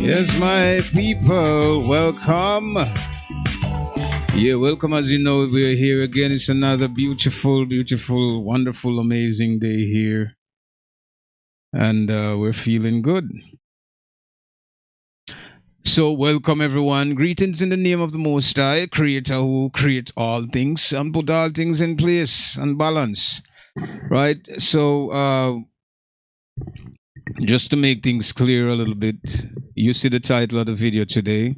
Yes, my people, welcome. Yeah, welcome. As you know, we're here again. It's another beautiful, beautiful, wonderful, amazing day here. And we're feeling good. So, welcome everyone. Greetings in the name of the Most High, Creator who create all things and put all things in place and balance. Right? So, just to make things clear a little bit, you see the title of the video today,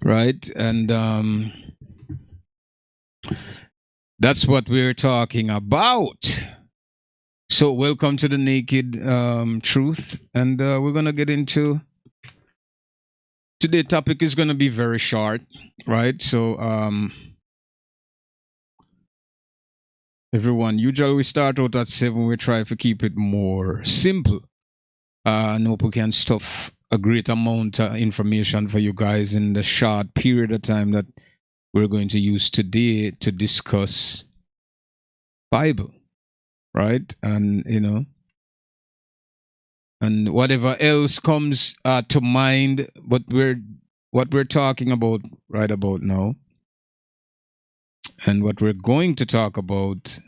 right? And that's what we're talking about. So, welcome to the Naked Truth, and we're gonna get into today's topic is gonna be very short, right? So, everyone, usually we start out at 7. We try to keep it more simple. And hope we can stuff a great amount of information for you guys in the short period of time that we're going to use today to discuss Bible, right? And and whatever else comes to mind, but what we're talking about right about now, and what we're going to talk about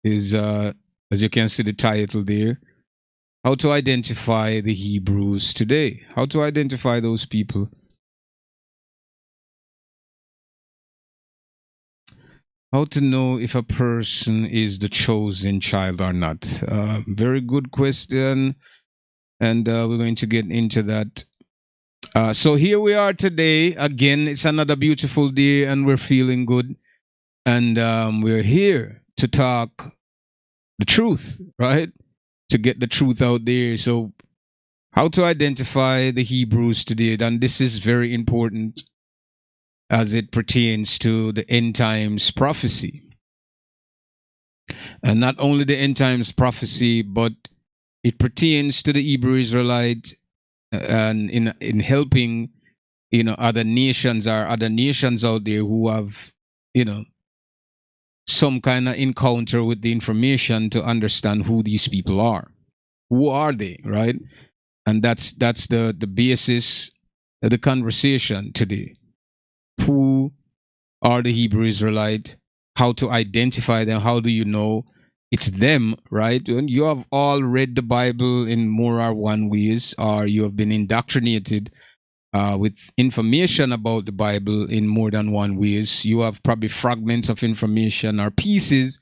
is, as you can see the title there, how to identify the Hebrews today. How to identify those people. How to know if a person is the chosen child or not. Very good question. And we're going to get into that. So here we are today. Again, it's another beautiful day and we're feeling good. And we're here to talk the truth, right? To get the truth out there. So, how to identify the Hebrews today? And this is very important as it pertains to the end times prophecy. And not only the end times prophecy, but it pertains to the Hebrew Israelite and in helping, other nations or other nations out there who have, some kind of encounter with the information to understand who these people are. Who are they, right? And that's the basis of the conversation today. Who are the Hebrew Israelite? How to identify them? How do you know it's them, right? And you have all read the Bible in more or one ways, or you have been indoctrinated with information about the Bible in more than one ways. You have probably fragments of information or pieces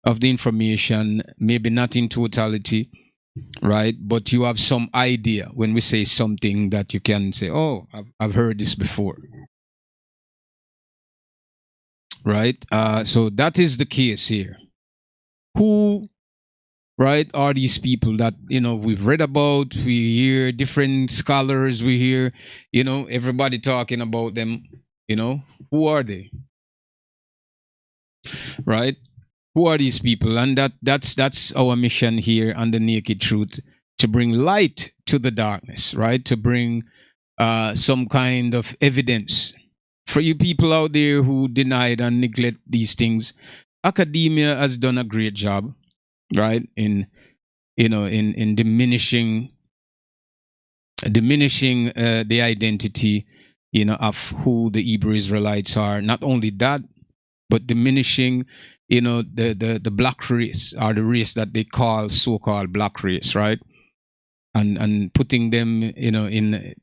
of the information, maybe not in totality, right? But you have some idea when we say something that you can say, oh, I've heard this before, right? So that is the case here. Who, right, are these people that we've read about? We hear different scholars, we hear everybody talking about them. Who are they, right? Who are these people? And that's our mission here on the Naked Truth, to bring light to the darkness, right? To bring some kind of evidence for you people out there who denied and neglect these things. Academia has done a great job, right, in diminishing the identity of who the Hebrew Israelites are. Not only that, but diminishing the black race, or the race that they call so-called black race, right? And putting them in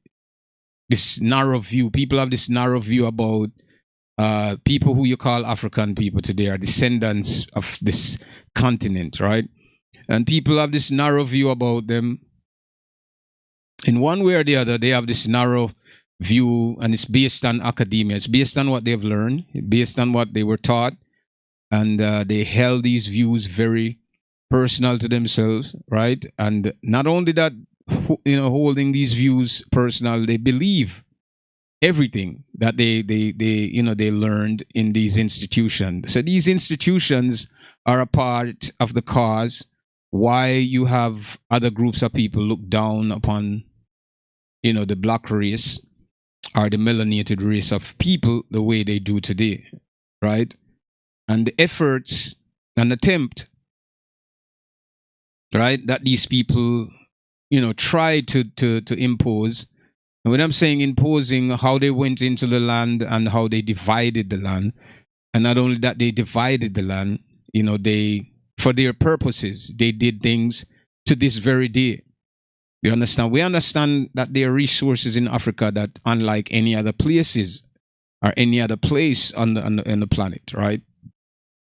this narrow view. People have this narrow view about people who you call African people today are descendants of this continent, right? And people have this narrow view about them. In one way or the other, they have this narrow view, and it's based on academia. It's based on what they've learned, based on what they were taught, and they held these views very personal to themselves, right? And not only that, holding these views personal, they believe everything that they learned in these institutions. So these institutions are a part of the cause why you have other groups of people look down upon the black race or the melanated race of people the way they do today, right? And the efforts and attempt, right, that these people try to impose And when I'm saying imposing, how they went into the land and how they divided the land, and not only that, they divided the land. They, for their purposes, they did things to this very day. You understand? We understand that there are resources in Africa that, unlike any other places or any other place on the planet, right?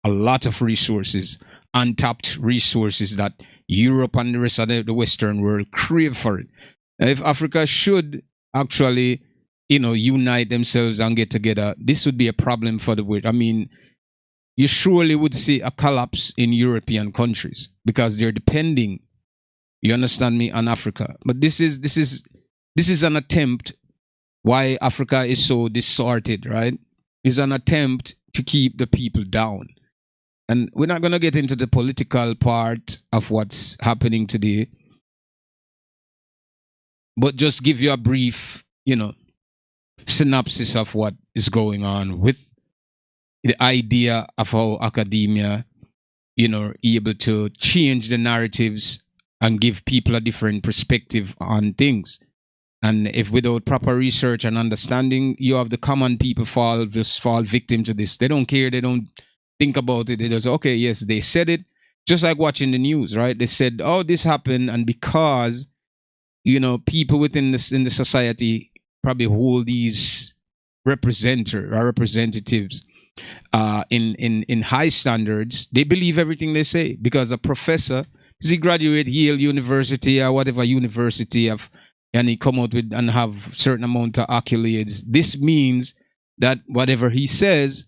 A lot of resources, untapped resources that Europe and the rest of the Western world crave for it. If Africa should actually, unite themselves and get together, this would be a problem for the world. I mean, you surely would see a collapse in European countries because they're depending, you understand me, on Africa. But this is an attempt why Africa is so distorted, right? It's an attempt to keep the people down. And we're not going to get into the political part of what's happening today, but just give you a brief, synopsis of what is going on with the idea of how academia, able to change the narratives and give people a different perspective on things. And if without proper research and understanding, you have the common people fall victim to this. They don't care. They don't think about it. They just, okay, yes, they said it. Just like watching the news, right? They said, oh, this happened. And because, people within this in the society probably hold these representatives in high standards, they believe everything they say because a professor, does he graduate Yale University or whatever university of, and he come out with and have certain amount of accolades. This means that whatever he says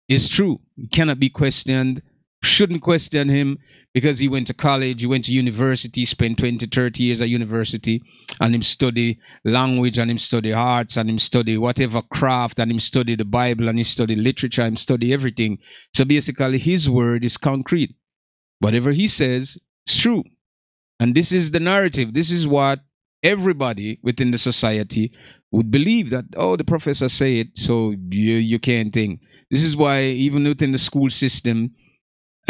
is true. It cannot be questioned. Shouldn't question him because he went to college, he went to university, spent 20, 30 years at university, and him study language, and him study arts, and him study whatever craft, and him study the Bible, and he study literature, and him study everything. So basically, his word is concrete. Whatever he says is true. And this is the narrative. This is what everybody within the society would believe, that, oh, the professor say it, so you can't think. This is why even within the school system,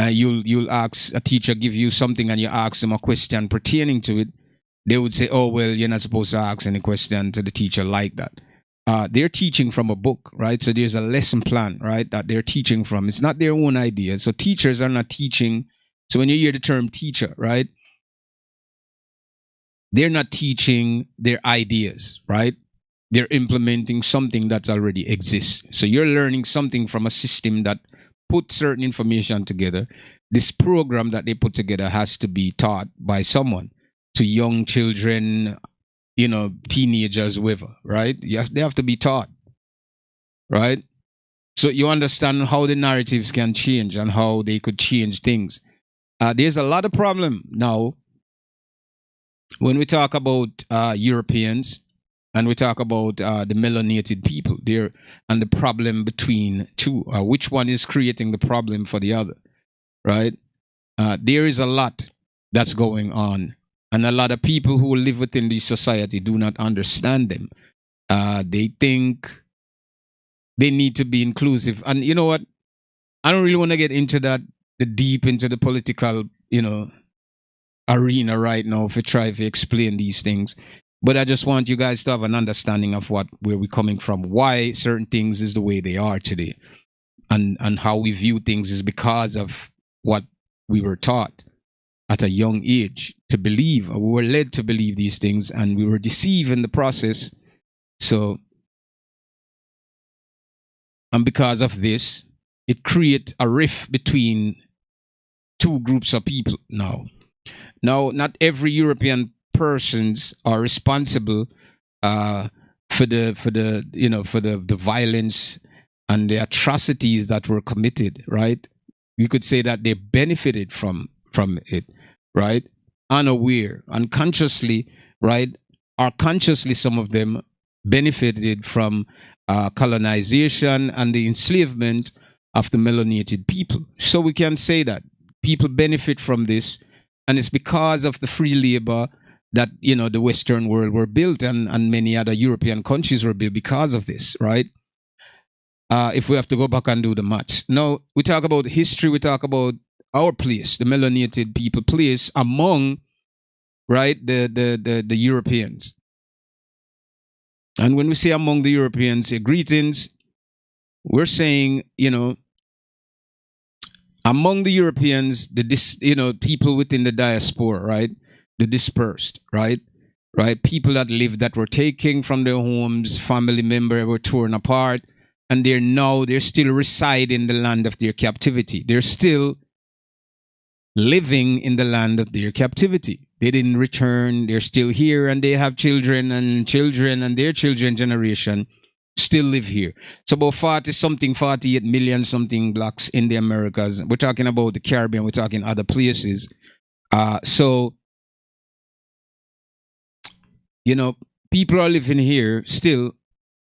you'll ask a teacher, give you something, and you ask them a question pertaining to it. They would say, oh, well, you're not supposed to ask any question to the teacher like that. They're teaching from a book, right? So there's a lesson plan, right, that they're teaching from. It's not their own idea. So teachers are not teaching. So when you hear the term teacher, right, they're not teaching their ideas, right? They're implementing something that already exists. So you're learning something from a system that put certain information together. This program that they put together has to be taught by someone to young children, teenagers, whoever, right? They have to be taught, right? So you understand how the narratives can change and how they could change things. There's a lot of problem now when we talk about Europeans and we talk about the melanated people there and the problem between two, which one is creating the problem for the other, right? There is a lot that's going on, and a lot of people who live within this society do not understand them. They think they need to be inclusive, and you know what? I don't really want to get into that, the deep into the political, arena right now if we try to explain these things. But I just want you guys to have an understanding of where we're coming from, why certain things is the way they are today, and how we view things is because of what we were taught at a young age to believe. We were led to believe these things, and we were deceived in the process. So, and because of this, it creates a rift between two groups of people now. Now, not every European persons are responsible for the violence and the atrocities that were committed, right? You could say that they benefited from it, right? Unaware, unconsciously, right? Or consciously, some of them benefited from colonization and the enslavement of the melanated people. So we can say that people benefit from this, and it's because of the free labor that the Western world were built, and many other European countries were built because of this, right? If we have to go back and do the maths. Now, we talk about history, we talk about our place, the melanated people place among, right, the Europeans. And when we say among the Europeans, greetings, we're saying, among the Europeans, people within the diaspora, right? The dispersed, right? Right? People that lived that were taken from their homes, family members were torn apart, and they're still reside in the land of their captivity. They're still living in the land of their captivity. They didn't return. They're still here, and they have children, and their children generation still live here. So about 40 something, 48 million something blacks in the Americas. We're talking about the Caribbean. We're talking other places. So people are living here still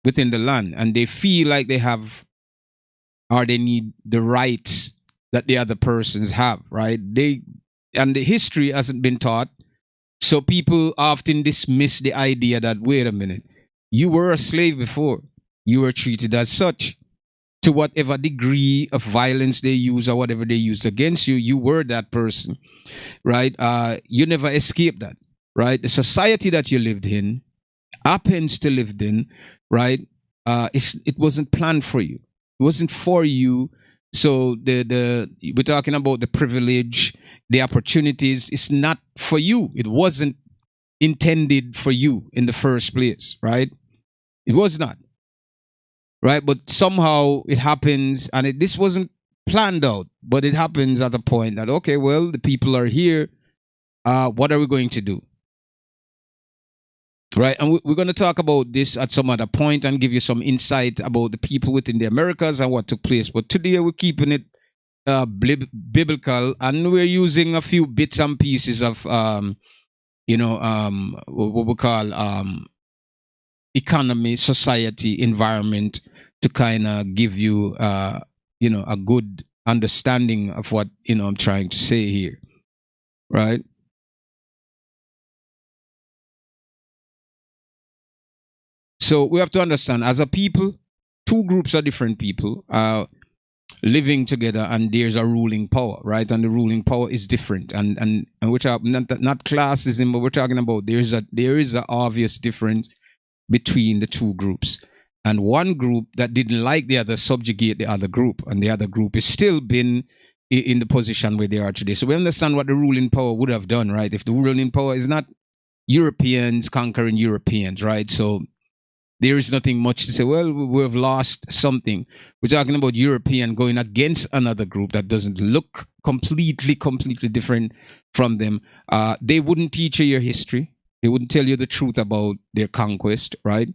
within the land, and they feel like they have, or they need the rights that the other persons have, right? And the history hasn't been taught. So people often dismiss the idea that, wait a minute, you were a slave before. You were treated as such. To whatever degree of violence they use or whatever they used against you, you were that person, right? You never escaped that, right? The society that you lived in, happens to lived in, right? It wasn't planned for you. It wasn't for you. So we're talking about the privilege, the opportunities. It's not for you. It wasn't intended for you in the first place, right? It was not, right? But somehow it happens, and this wasn't planned out, but it happens at a point that, okay, well, the people are here. What are we going to do? Right, and we're going to talk about this at some other point and give you some insight about the people within the Americas and what took place. But today we're keeping it biblical, and we're using a few bits and pieces of, what we call economy, society, environment, to kind of give you, a good understanding of what I'm trying to say here, right? So we have to understand, as a people, two groups of different people living together, and there's a ruling power, right? And the ruling power is different, and we're talking not classism, but we're talking about there is a obvious difference between the two groups, and one group that didn't like the other subjugate the other group, and the other group is still been in the position where they are today. So we understand what the ruling power would have done, right? If the ruling power is not Europeans conquering Europeans, right? So there is nothing much to say, well, we've lost something. We're talking about European going against another group that doesn't look completely different from them. They wouldn't teach you your history. They wouldn't tell you the truth about their conquest, right?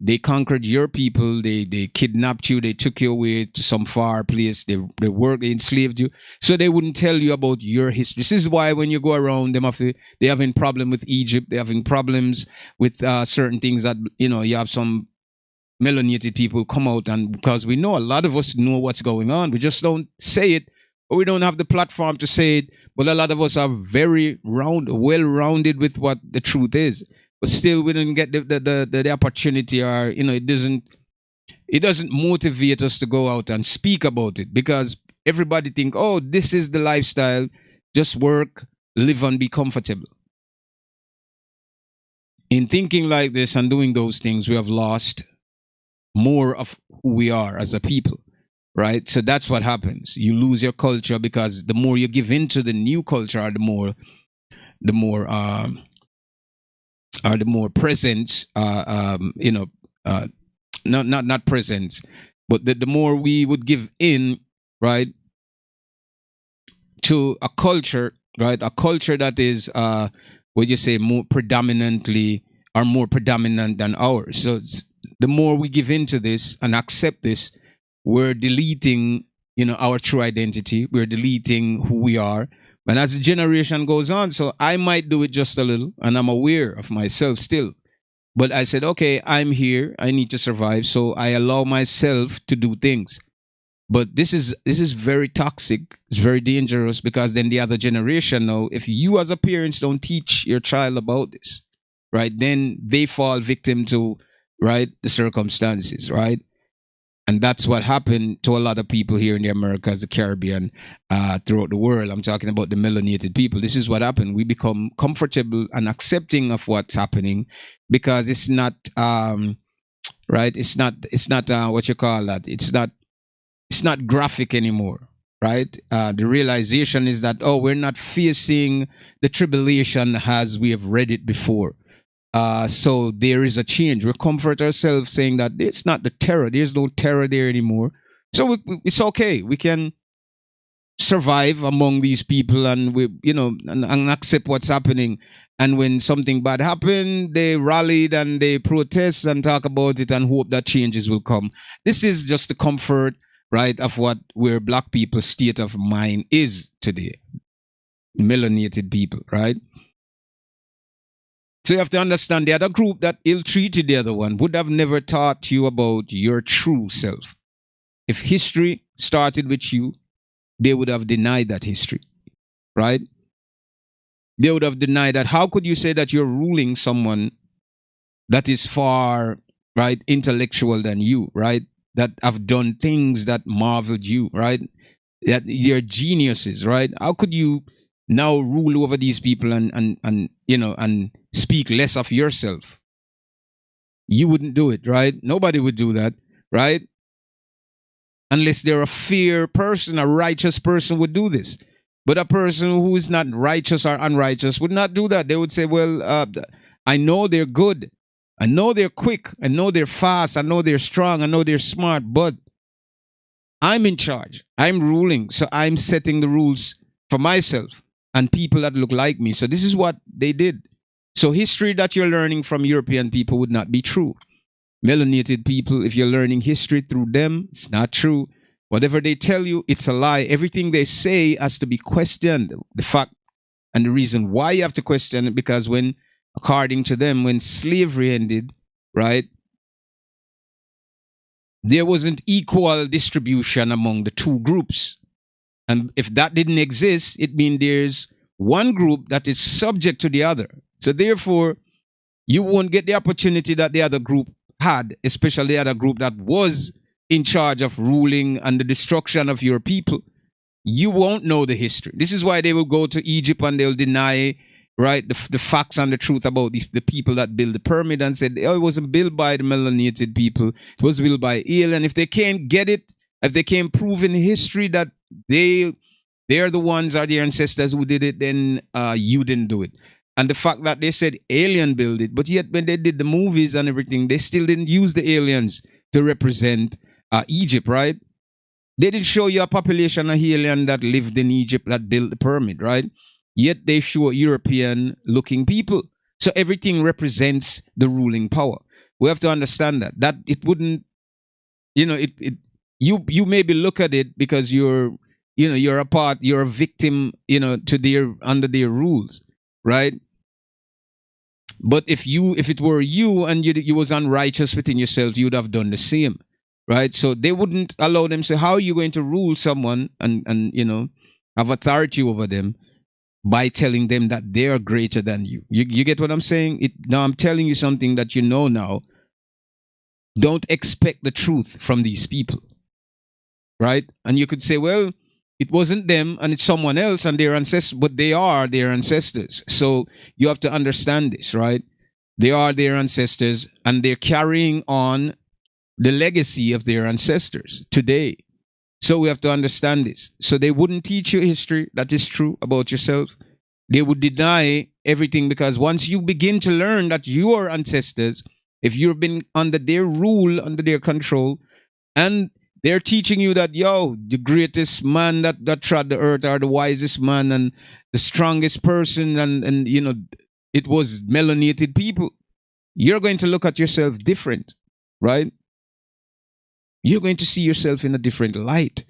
They conquered your people. They kidnapped you. They took you away to some far place. They enslaved you. So they wouldn't tell you about your history. This is why when you go around, they're having problem with Egypt. They're having problems with certain things that, you have some melanated people come out, and because we know a lot of us know what's going on, we just don't say it, or we don't have the platform to say it. But a lot of us are very well-rounded with what the truth is. But still, we didn't get the opportunity, or it doesn't motivate us to go out and speak about it, because everybody think, oh, this is the lifestyle, just work, live, and be comfortable. In thinking like this and doing those things, we have lost more of who we are as a people, right? So that's what happens. You lose your culture, because the more you give into the new culture, the more presence, not presence, but the more we would give in, right, to a culture, right, a culture that is, what you say, more predominant than ours. So the more we give into this and accept this, we're deleting, our true identity. We're deleting who we are. And as the generation goes on, so I might do it just a little, and I'm aware of myself still. But I said, okay, I'm here. I need to survive. So I allow myself to do things. But this is very toxic. It's very dangerous, because then the other generation now, if you as a parent don't teach your child about this, right, then they fall victim to, right, the circumstances, right? And that's what happened to a lot of people here in the Americas, the Caribbean, throughout the world. I'm talking about the melanated people. This is what happened. We become comfortable and accepting of what's happening because it's not right. It's not what you call that. It's not graphic anymore. Right. The realization is that, oh, we're not facing the tribulation as we have read it before. So there is a change. We comfort ourselves saying that it's not the terror. There's no terror there anymore. So it's okay. We can survive among these people, and and accept what's happening. And when something bad happened, they rallied and they protest and talk about it and hope that changes will come. This is just the comfort, right, of where black people's state of mind is today. Melanated people, right? So you have to understand the other group that ill-treated the other one would have never taught you about your true self. If history started with you, they would have denied that history, right? They would have denied that. How could you say that you're ruling someone that is far, right, intellectual than you, right? That have done things that marveled you, right? That they're geniuses, right? How could you now rule over these people and speak less of yourself? You wouldn't do it, right? Nobody would do that, right? Unless they're a fair person, a righteous person would do this. But a person who is not righteous or unrighteous would not do that. They would say, well, I know they're good. I know they're quick. I know they're fast. I know they're strong. I know they're smart. But I'm in charge. I'm ruling. So I'm setting the rules for myself and people that look like me. So this is what they did. So history that you're learning from European people would not be true. Melanated people, if you're learning history through them, it's not true. Whatever they tell you, it's a lie. Everything they say has to be questioned. The fact and the reason why you have to question it, because when, according to them, when slavery ended, right, there wasn't equal distribution among the two groups. And if that didn't exist, it means there's one group that is subject to the other. So therefore, you won't get the opportunity that the other group had, especially the other group that was in charge of ruling and the destruction of your people. You won't know the history. This is why they will go to Egypt and they'll deny, right, the facts and the truth about the people that built the pyramid and said, oh, it wasn't built by the melanated people. It was built by alien. If they can't get it, if they can't prove in history that they're the ones or their ancestors who did it, then you didn't do it. And the fact that they said alien built it, but yet when they did the movies and everything, they still didn't use the aliens to represent Egypt, right? They didn't show you a population of alien that lived in Egypt that built the pyramid, right? Yet they show European-looking people. So everything represents the ruling power. We have to understand that it wouldn't, you maybe look at it because you're a victim, under their rules, right? But if it were you and you was unrighteous within yourself, you would have done the same, right? So they wouldn't allow them to say, how are you going to rule someone and have authority over them by telling them that they are greater than you? You get what I'm saying? Now I'm telling you something that you know now. Don't expect the truth from these people, right? And you could say, well, it wasn't them and it's someone else and their ancestors, but they are their ancestors. So you have to understand this, right? They are their ancestors and they're carrying on the legacy of their ancestors today. So we have to understand this. So they wouldn't teach you history that is true about yourself. They would deny everything, because once you begin to learn that your ancestors, if you've been under their rule, under their control, and they're teaching you that, the greatest man that trod the earth, or the wisest man and the strongest person, and it was melanated people. You're going to look at yourself different, right? You're going to see yourself in a different light.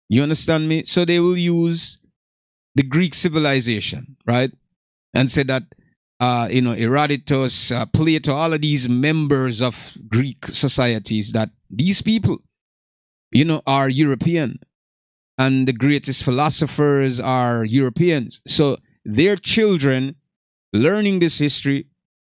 You understand me? So they will use the Greek civilization, right? And say that, Herodotus, Plato, all of these members of Greek societies, that these people, are European, and the greatest philosophers are Europeans. So their children learning this history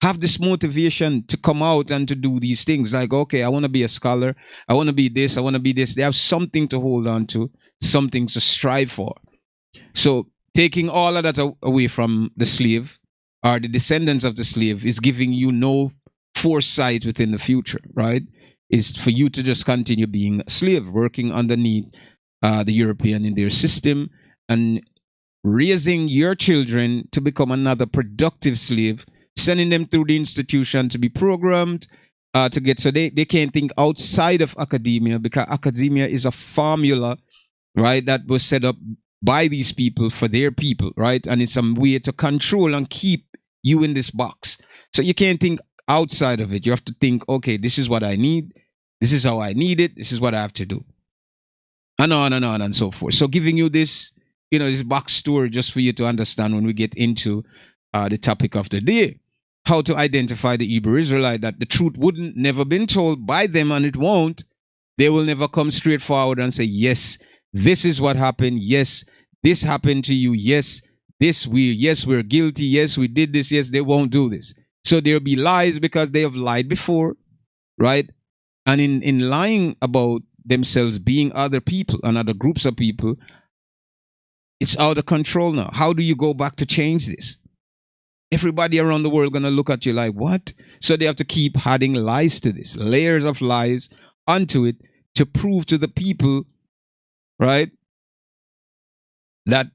have this motivation to come out and to do these things. Like, okay, I want to be a scholar. I want to be this. I want to be this. They have something to hold on to, something to strive for. So taking all of that away from the slave or the descendants of the slave is giving you no foresight within the future, right? Is for you to just continue being a slave, working underneath the European in their system and raising your children to become another productive slave, sending them through the institution to be programmed to get, so they can't think outside of academia, because academia is a formula, right, that was set up by these people for their people, right? And it's some way to control and keep you in this box. So you can't think outside of it. You have to think, okay, this is what I need. This is how I need it. This is what I have to do. And on and on and so forth. So giving you this, this backstory just for you to understand when we get into the topic of the day. How to identify the Hebrew Israelite, that the truth wouldn't never been told by them, and it won't. They will never come straight forward and say, yes, this is what happened. Yes, this happened to you. Yes, we're guilty. Yes, we did this. Yes, they won't do this. So there'll be lies because they have lied before, right? And in lying about themselves being other people and other groups of people, it's out of control now. How do you go back to change this? Everybody around the world gonna look at you like, what? So they have to keep adding lies to this, layers of lies onto it to prove to the people, right, that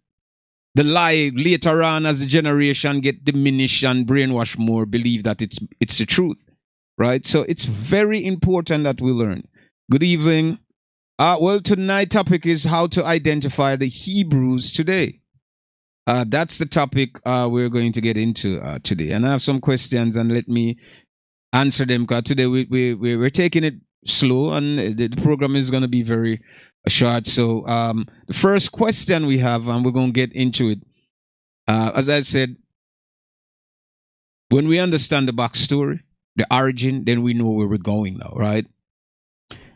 the lie later on, as the generation get diminished and brainwashed more, believe that it's the truth, right? So it's very important that we learn. Good evening. Well, tonight's topic is how to identify the Hebrews today. That's the topic we're going to get into today. And I have some questions, and let me answer them, because today we're taking it slow, and the program is going to be very short. So the first question we have, and we're going to get into it. As I said, when we understand the backstory, the origin, then we know where we're going now, right?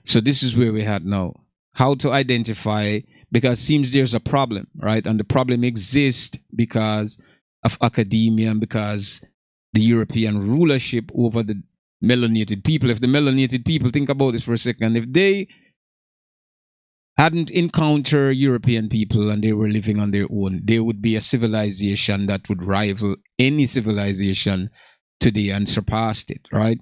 So this is where we're at now. How to identify, because it seems there's a problem, right? And the problem exists because of academia and because the European rulership over the melanated people. If the melanated people, think about this for a second, if they hadn't encountered European people and they were living on their own, there would be a civilization that would rival any civilization today and surpassed it, right?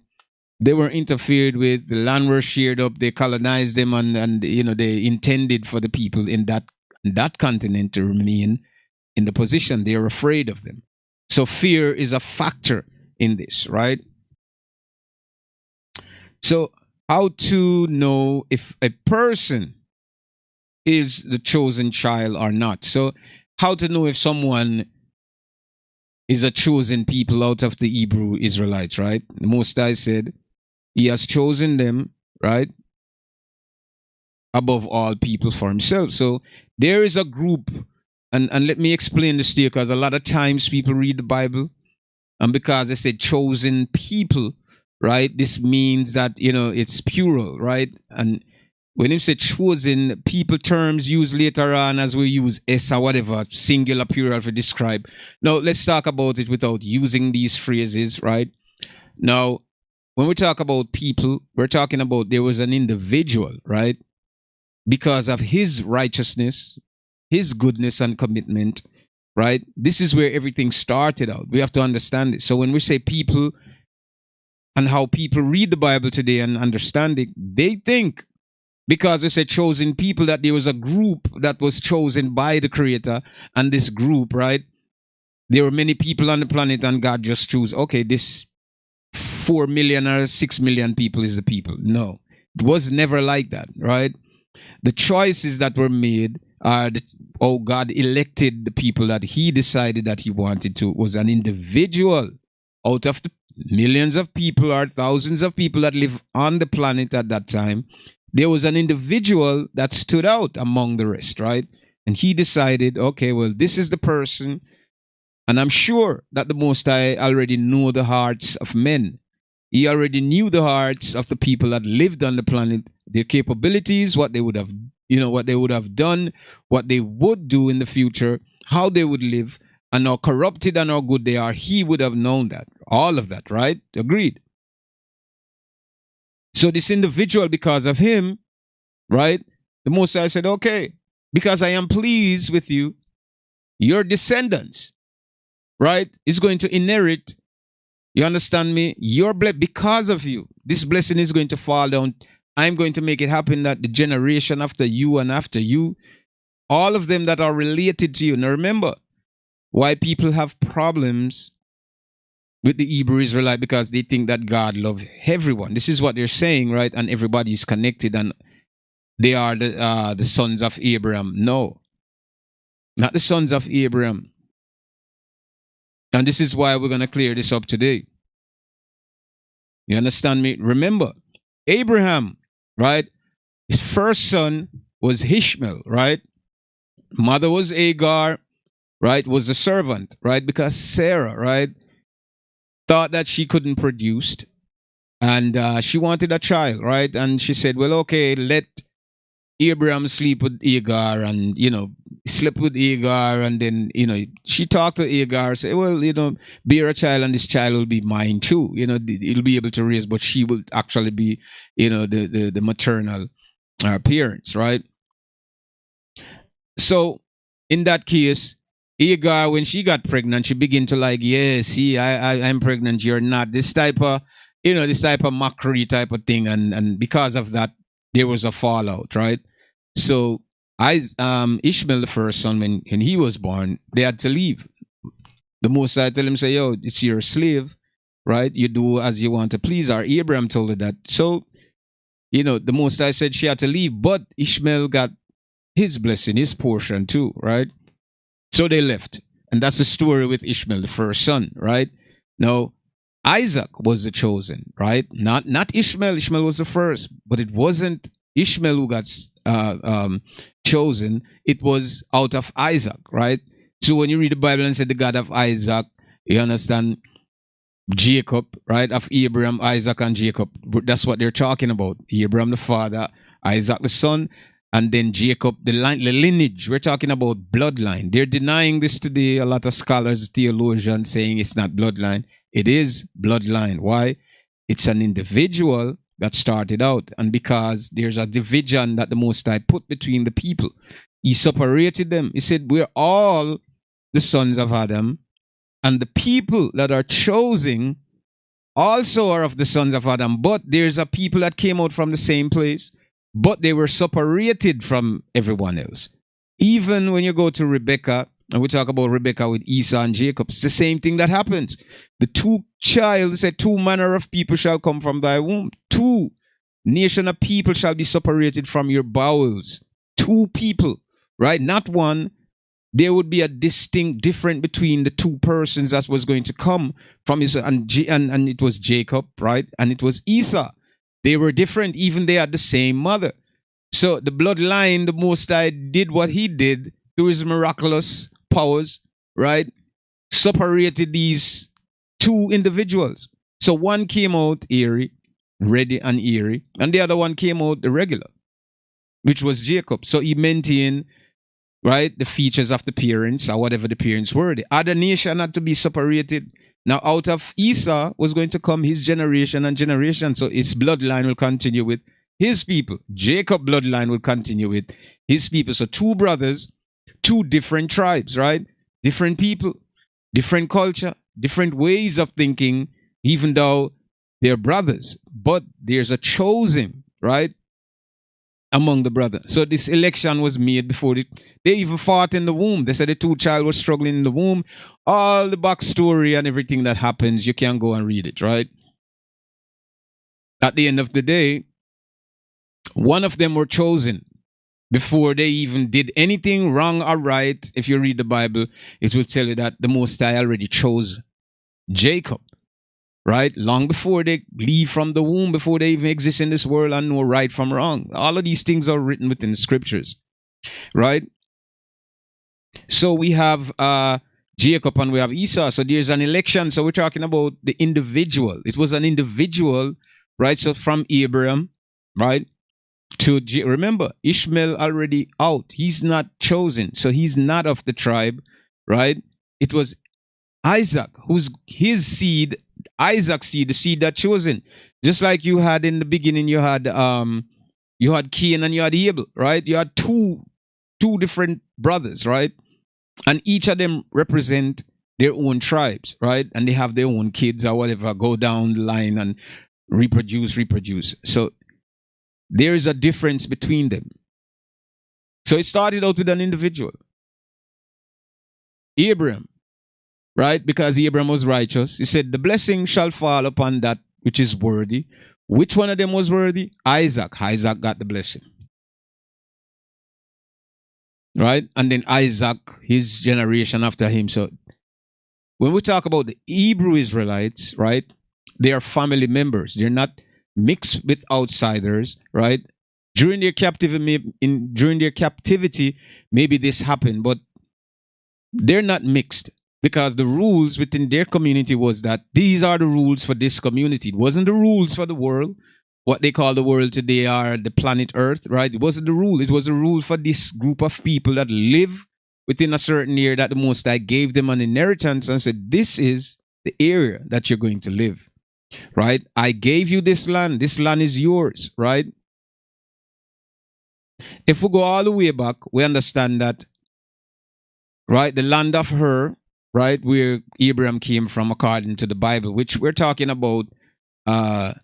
They were interfered with, the land were shared up, they colonized them, and they intended for the people in that continent to remain in the position. They're afraid of them. So fear is a factor in this, right? So how to know if a person is the chosen child or not? So how to know if someone is a chosen people out of the Hebrew Israelites, right? The Most High said, He has chosen them, right, above all people for himself. So there is a group, and let me explain this to you, because a lot of times people read the Bible, and because they say chosen people, right, this means that, it's plural, right? And when you say chosen, people terms used later on as we use S or whatever, singular, plural for describe. Now, let's talk about it without using these phrases, right? Now, when we talk about people, we're talking about there was an individual, right? Because of his righteousness, his goodness and commitment, right? This is where everything started out. We have to understand it. So when we say people and how people read the Bible today and understand it, they think because they say chosen people that there was a group that was chosen by the Creator, and this group, right? There were many people on the planet and God just chose, okay, this 4 million or 6 million people is the people. No, it was never like that, right? The choices that were made are God elected the people that He decided that He wanted to. It was an individual out of the millions of people or thousands of people that live on the planet at that time. There was an individual that stood out among the rest, right? And He decided, okay, well, this is the person. And I'm sure that the Most High already knew the hearts of men. He already knew the hearts of the people that lived on the planet, their capabilities, what they would have, what they would have done, what they would do in the future, how they would live, and how corrupted and how good they are. He would have known that. All of that, right? Agreed. So this individual, because of him, right? The Most High said, okay, because I am pleased with you, your descendants, right, is going to inherit. You understand me? Your because of you, this blessing is going to fall down. I'm going to make it happen that the generation after you and after you, all of them that are related to you. Now remember, why people have problems with the Hebrew Israelite, because they think that God loves everyone. This is what they're saying, right? And everybody is connected and they are the sons of Abraham. No, not the sons of Abraham. And this is why we're going to clear this up today. You understand me? Remember, Abraham, right? His first son was Ishmael, right? Mother was Hagar, right? Was a servant, right? Because Sarah, right, thought that she couldn't produce and she wanted a child, right? And she said, well, okay, let Abraham sleep with Hagar and, slept with Hagar. And then, she talked to Hagar, say, well, bear a child and this child will be mine too. He'll be able to raise, but she will actually be, the maternal parents, right? So in that case, Hagar, when she got pregnant, she began to like, yeah, see, I'm pregnant, you're not. This type of mockery type of thing. And because of that, there was a fallout, right? So Ishmael, the first son, when he was born, they had to leave. The Most High told him, say, yo, it's your slave, right? You do as you want to please. Or Abraham told her that. So, the Most High said she had to leave, but Ishmael got his blessing, his portion too, right? So they left. And that's the story with Ishmael, the first son, right? Now, Isaac was the chosen, right? Not Ishmael. Ishmael was the first, but it wasn't Ishmael who got chosen. It was out of Isaac, right? So when you read the Bible and say the God of Isaac, you understand Jacob, right? Of Abraham, Isaac, and Jacob. That's what they're talking about. Abraham the father, Isaac the son, and then Jacob, the lineage. We're talking about bloodline. They're denying this today. A lot of scholars, theologians saying it's not bloodline. It is bloodline. Why? It's an individual that started out. And because there's a division that the Most High put between the people, he separated them. He said, we're all the sons of Adam, and the people that are chosen also are of the sons of Adam. But there's a people that came out from the same place, but they were separated from everyone else. Even when you go to Rebecca, and we talk about Rebecca with Esau and Jacob, it's the same thing that happens. The two said, two manner of people shall come from thy womb. Two nation of people shall be separated from your bowels. Two people, right? Not one. There would be a distinct difference between the two persons that was going to come from his, and it was Jacob, right? And it was Esau. They were different, even they had the same mother. So the bloodline, the Most High did what he did through his miraculous powers, right? Separated these two individuals. So one came out ready and eerie, and the other one came out irregular, which was Jacob. So he maintained, right, the features of the parents or whatever the parents were. The other nation had to be separated. Now, out of Esau was going to come his generation and generation. So his bloodline will continue with his people. Jacob bloodline will continue with his people. So two brothers, two different tribes, right? Different people, different culture, different ways of thinking, even though they're brothers. But there's a chosen, right, among the brothers. So this election was made before they even fought in the womb. They said the two child was struggling in the womb. All the backstory and everything that happens, you can go and read it, right? At the end of the day, one of them were chosen before they even did anything wrong or right. If you read the Bible, it will tell you that the Most High already chose Jacob, right? Long before they leave from the womb, before they even exist in this world and know right from wrong. All of these things are written within the scriptures, right? So we have Jacob and we have Esau. So there's an election. So we're talking about the individual. It was an individual, right? So from Abraham, right? To remember, Ishmael already out. He's not chosen. So he's not of the tribe, right? It was Isaac, who's his seed. Isaac's seed, the seed that chosen. Just like you had in the beginning, you had Cain and you had Abel, right? You had two different brothers, right? And each of them represent their own tribes, right? And they have their own kids or whatever, go down the line and reproduce. So there is a difference between them. So it started out with an individual, Abraham, right? Because Abraham was righteous. He said, the blessing shall fall upon that which is worthy. Which one of them was worthy? Isaac. Isaac got the blessing. Right? And then Isaac, his generation after him. So when we talk about the Hebrew Israelites, right, they are family members. They're not mixed with outsiders, right? During their captivity, maybe this happened, but they're not mixed because the rules within their community was that these are the rules for this community. It wasn't the rules for the world. What they call the world today are the planet Earth, right? It wasn't the rule. It was a rule for this group of people that live within a certain area that the Most High gave them an inheritance and said, this is the area that you're going to live, right? I gave you this land. This land is yours, right? If we go all the way back, we understand that, right, the land of Hur, right, where Abraham came from according to the Bible, which we're talking about the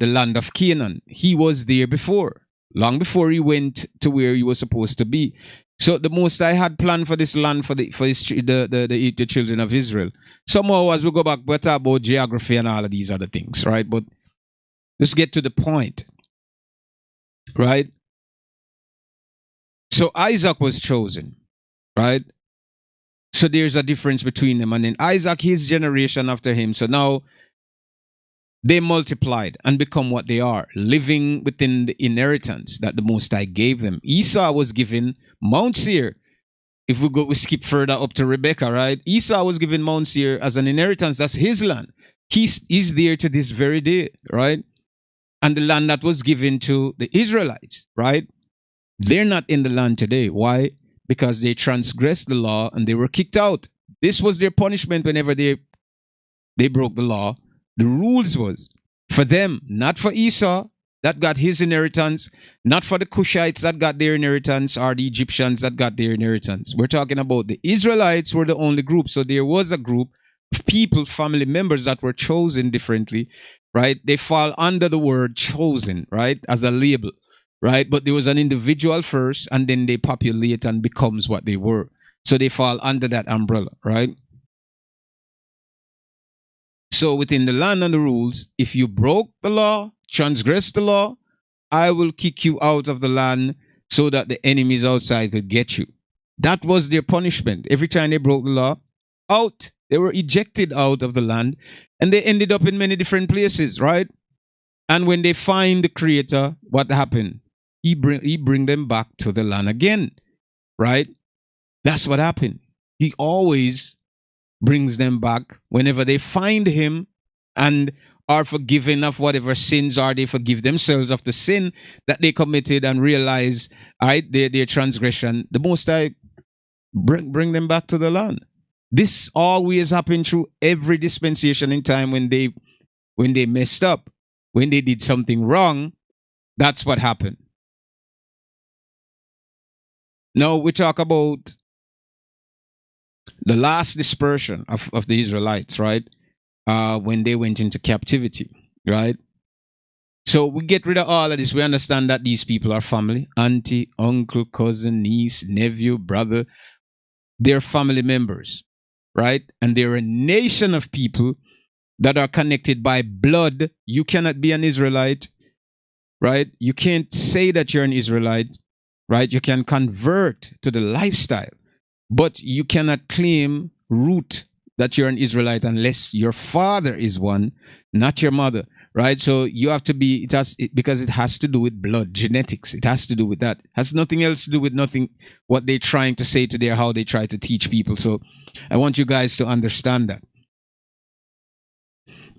land of Canaan. He was there before, long before he went to where he was supposed to be. So the Most High had planned for this land for the children of Israel. Somehow, as we go back, we'll talk about geography and all of these other things, right? But let's get to the point, right? So Isaac was chosen, right? So there's a difference between them. And then Isaac, his generation after him. So now they multiplied and become what they are, living within the inheritance that the Most High gave them. Esau was given Mount Seir. If we skip further up to Rebecca, right? Esau was given Mount Seir as an inheritance. That's his land. He's there to this very day, right? And the land that was given to the Israelites, right? They're not in the land today. Why? Because they transgressed the law and they were kicked out. This was their punishment whenever they broke the law. The rules was for them, not for Esau that got his inheritance, not for the Cushites that got their inheritance or the Egyptians that got their inheritance. We're talking about the Israelites were the only group. So there was a group of people, family members that were chosen differently, right? They fall under the word chosen, right? As a label, right? But there was an individual first and then they populate and becomes what they were. So they fall under that umbrella, right? So within the land and the rules, if you broke the law, transgressed the law, I will kick you out of the land so that the enemies outside could get you. That was their punishment. Every time they broke the law, out. They were ejected out of the land and they ended up in many different places, right? And when they find the Creator, what happened? He bring them back to the land again, right? That's what happened. He always brings them back whenever they find him and are forgiven of whatever sins are. They forgive themselves of the sin that they committed and realize, all right, their transgression. The Most High bring them back to the land. This always happened through every dispensation in time when they messed up, when they did something wrong. That's what happened. Now we talk about the last dispersion of the Israelites, right? When they went into captivity, right? So we get rid of all of this. We understand that these people are family, auntie, uncle, cousin, niece, nephew, brother. They're family members, right? And they're a nation of people that are connected by blood. You cannot be an Israelite, right? You can't say that you're an Israelite, right? You can convert to the lifestyle, but you cannot claim root that you're an Israelite unless your father is one, not your mother, right? So you have to be, because it has to do with blood, genetics. It has to do with that. It has nothing else to do with what they're trying to say today, how they try to teach people. So I want you guys to understand that,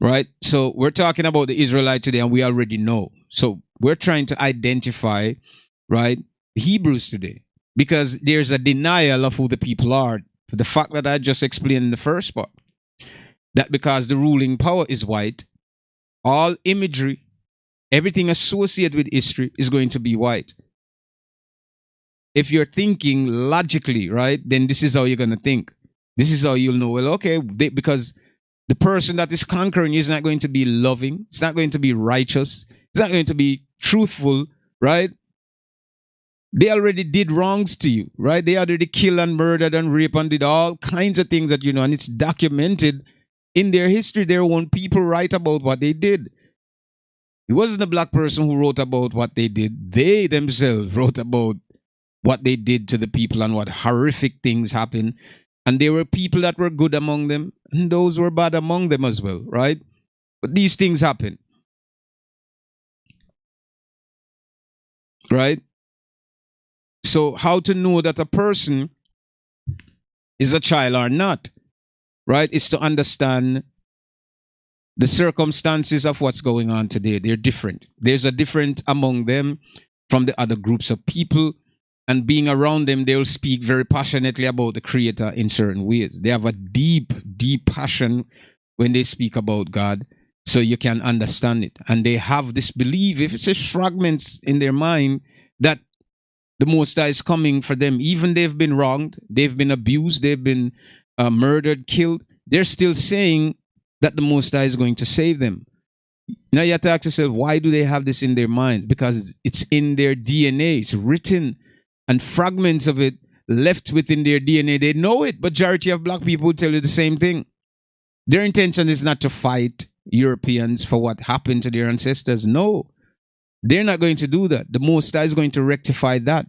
right? So we're talking about the Israelite today and we already know. So we're trying to identify, right, the Hebrews today, because there's a denial of who the people are. For the fact that I just explained in the first part. that because the ruling power is white, all imagery, everything associated with history is going to be white. If you're thinking logically, right, then this is how you're going to think. This is how you'll know, well, okay, because the person that is conquering is not going to be loving. It's not going to be righteous. It's not going to be truthful, right? They already did wrongs to you, right? They already killed and murdered and raped and did all kinds of things that you know, and it's documented in their history. Their own people write about what they did. It wasn't a black person who wrote about what they did. They themselves wrote about what they did to the people and what horrific things happened. And there were people that were good among them, and those were bad among them as well, right? But these things happen, right? So, how to know that a person is a child or not, right? Is to understand the circumstances of what's going on today. They're different. There's a different among them from the other groups of people. And being around them, they will speak very passionately about the Creator in certain ways. They have a deep, deep passion when they speak about God, so you can understand it. And they have this belief, if it's just fragments in their mind, that the Most High is coming for them. Even they've been wronged, they've been abused, they've been murdered, killed. They're still saying that the Most High is going to save them. Now you have to ask yourself, why do they have this in their mind? Because it's in their DNA. It's written. And fragments of it left within their DNA. They know it. Majority of black people will tell you the same thing. Their intention is not to fight Europeans for what happened to their ancestors. No, they're not going to do that. The Most High is going to rectify that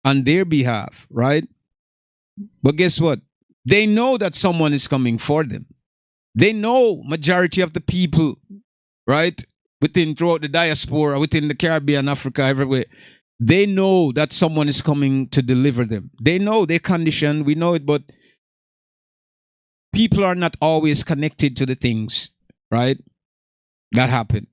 on their behalf, right? But guess what? They know that someone is coming for them. They know majority of the people, right, throughout the diaspora, within the Caribbean, Africa, everywhere, they know that someone is coming to deliver them. They know their condition. We know it, but people are not always connected to the things, right, that happen.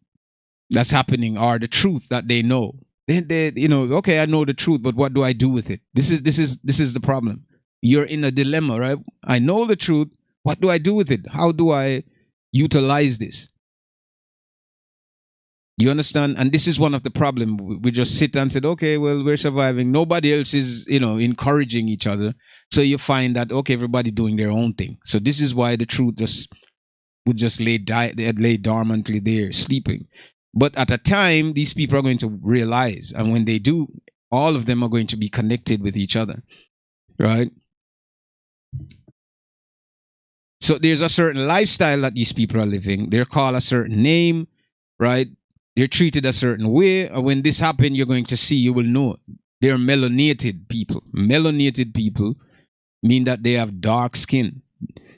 That's happening, or the truth that they know. They you know, okay, I know the truth, but what do I do with it? This is the problem. You're in a dilemma, right? I know the truth. What do I do with it? How do I utilize this? You understand? And this is one of the problems. We just sit and said, okay, well, we're surviving. Nobody else is, you know, encouraging each other. So you find that, okay, everybody doing their own thing. So this is why the truth would just lay dormantly there, sleeping. But at a time, these people are going to realize. And when they do, all of them are going to be connected with each other, right? So there's a certain lifestyle that these people are living. They're called a certain name, right? They're treated a certain way. And when this happens, you're going to see, you will know. They're melanated people. Melanated people mean that they have dark skin.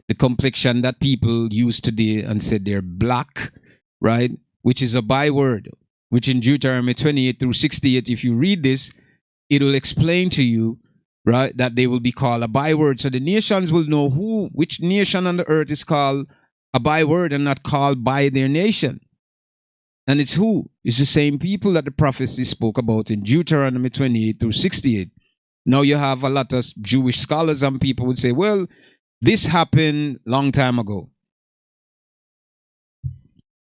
The complexion that people use today and said they're black, right? Which is a byword, which in Deuteronomy 28 through 68, if you read this, it will explain to you, right, that they will be called a byword. So the nations will know which nation on the earth is called a byword and not called by their nation. And it's who? It's the same people that the prophecy spoke about in Deuteronomy 28 through 68. Now you have a lot of Jewish scholars and people would say, well, this happened long time ago.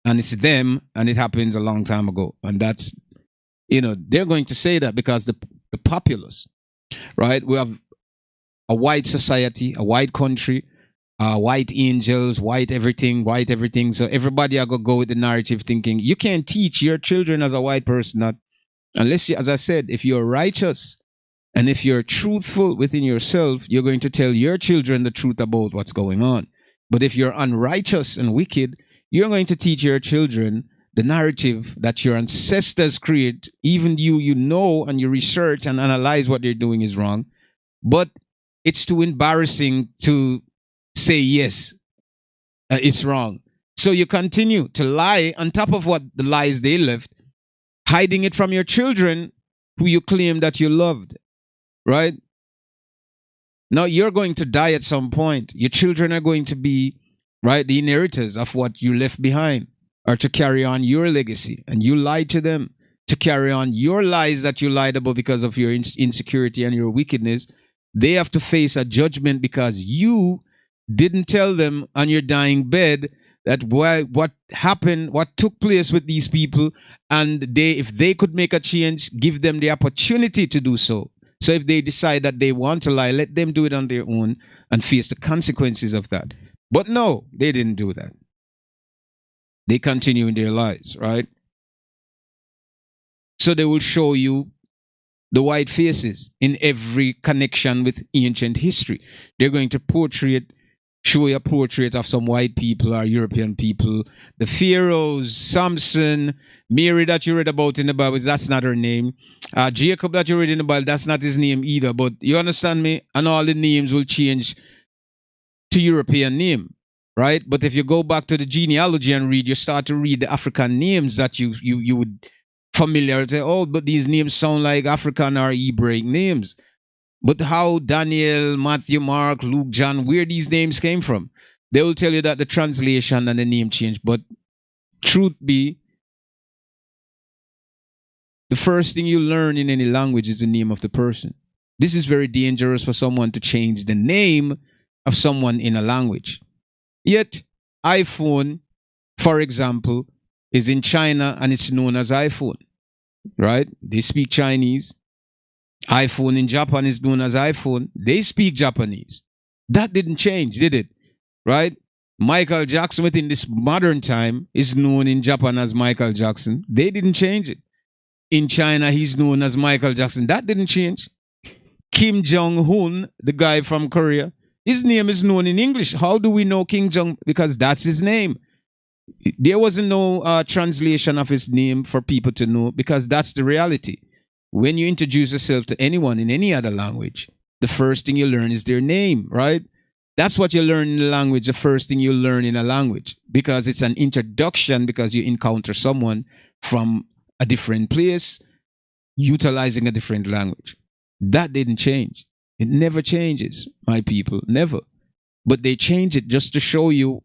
And it's them, and it happens a long time ago. And that's, you know, they're going to say that because the populace, right? We have a white society, a white country, white angels, white everything. So everybody are going to go with the narrative thinking, you can't teach your children as a white person that, unless you, as I said, if you're righteous and if you're truthful within yourself, you're going to tell your children the truth about what's going on. But if you're unrighteous and wicked, you're going to teach your children the narrative that your ancestors create. Even you know, and you research and analyze what they're doing is wrong. But it's too embarrassing to say, yes, it's wrong. So you continue to lie on top of what the lies they left, hiding it from your children who you claim that you loved, right? Now you're going to die at some point. Your children are going to be, right, the inheritors of what you left behind, or to carry on your legacy. And you lied to them to carry on your lies that you lied about because of your insecurity and your wickedness. They have to face a judgment because you didn't tell them on your dying bed that what happened, what took place with these people, and if they could make a change, give them the opportunity to do so. So if they decide that they want to lie, let them do it on their own and face the consequences of that. But no, they didn't do that. They continue in their lies, right? So they will show you the white faces in every connection with ancient history. They're going to show you a portrait of some white people or European people. The pharaohs, Samson, Mary that you read about in the Bible, that's not her name. Jacob that you read in the Bible, that's not his name either. But you understand me? And all the names will change to European name, right? But if you go back to the genealogy and read, you start to read the African names that you would familiar to, oh, but these names sound like African or Hebraic names. But how Daniel, Matthew, Mark, Luke, John, where these names came from? They will tell you that the translation and the name changed. But truth be, the first thing you learn in any language is the name of the person. This is very dangerous for someone to change the name of someone in a language. Yet, iPhone, for example, is in China and it's known as iPhone, right? They speak Chinese. iPhone in Japan is known as iPhone. They speak Japanese. That didn't change, did it? Right? Michael Jackson within this modern time is known in Japan as Michael Jackson. They didn't change it. In China, he's known as Michael Jackson. That didn't change. Kim Jong-un, the guy from Korea, his name is known in English. How do we know Kim Jong? Because that's his name. There wasn't no translation of his name for people to know, because that's the reality. When you introduce yourself to anyone in any other language, the first thing you learn is their name, right? That's what you learn in the language, the first thing you learn in a language, because it's an introduction, because you encounter someone from a different place utilizing a different language. That didn't change. It never changes, my people, never. But they change it just to show you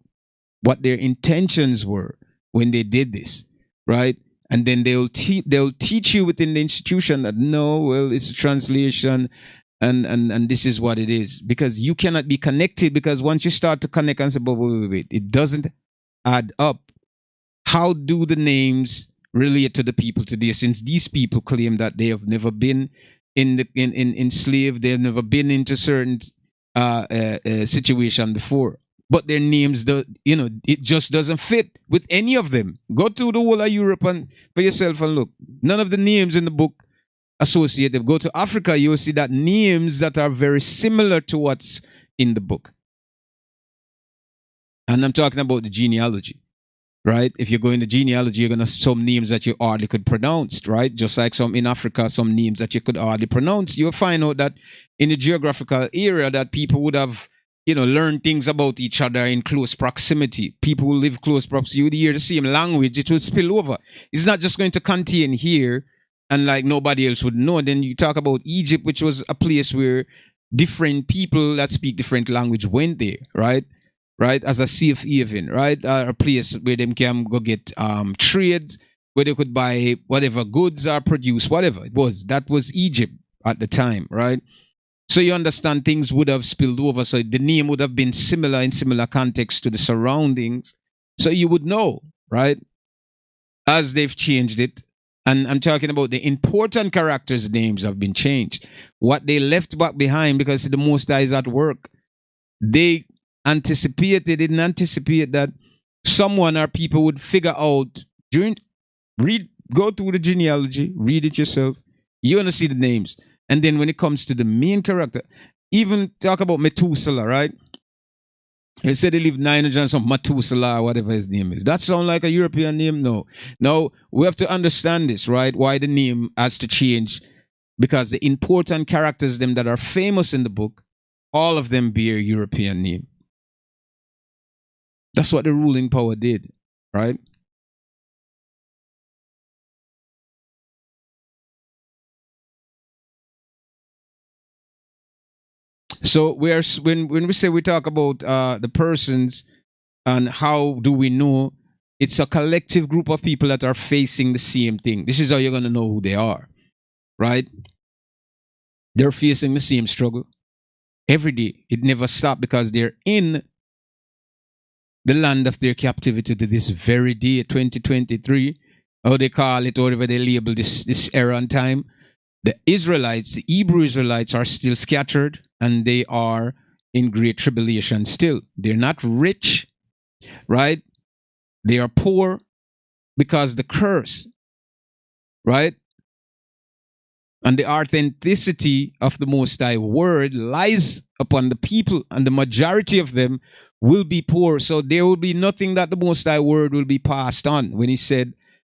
what their intentions were when they did this, right? And then they'll teach you within the institution that no, well, it's a translation, and this is what it is, because you cannot be connected. Because once you start to connect and say, but wait, it doesn't add up. How do the names relate to the people today? Since these people claim that they have never been enslaved, they've never been into certain situation before. But their names, it just doesn't fit with any of them. Go to the whole of Europe and for yourself and look. None of the names in the book associated. Go to Africa, you'll see that names that are very similar to what's in the book. And I'm talking about the genealogy, right? If you're going to genealogy, you're going to some names that you hardly could pronounce, right? Just like some in Africa, some names that you could hardly pronounce. You'll find out that in the geographical area that people would have learn things about each other in close proximity. People who live close proximity, you would hear the same language, it will spill over. It's not just going to contain here and like nobody else would know. Then you talk about Egypt, which was a place where different people that speak different language went there, right? Right? As a safe haven, right? A place where them can go get trades, where they could buy whatever goods are produced, whatever it was. That was Egypt at the time, right? So you understand things would have spilled over. So the name would have been similar in similar context to the surroundings. So you would know, right? As they've changed it. And I'm talking about the important characters' names have been changed. What they left back behind, because the Most High is at work. They didn't anticipate that someone or people would figure out go through the genealogy, read it yourself. You're going to see the names. And then when it comes to the main character, even talk about Methuselah, right? They said they lived 900 and some Methuselah, whatever his name is. That sound like a European name? No. No, we have to understand this, right? Why the name has to change. Because the important characters, them that are famous in the book, all of them bear European name. That's what the ruling power did, right? So when we say we talk about the persons and how do we know, it's a collective group of people that are facing the same thing. This is how you're going to know who they are, right? They're facing the same struggle. every day. It never stopped because they're in the land of their captivity to this very day, 2023, how they call it, whatever they label this era and time. The Israelites, the Hebrew Israelites, are still scattered and they are in great tribulation still. They're not rich, right? They are poor because the curse, right? And the authenticity of the Most High word lies upon the people, and the majority of them will be poor. So there will be nothing that the Most High word will be passed on. When he said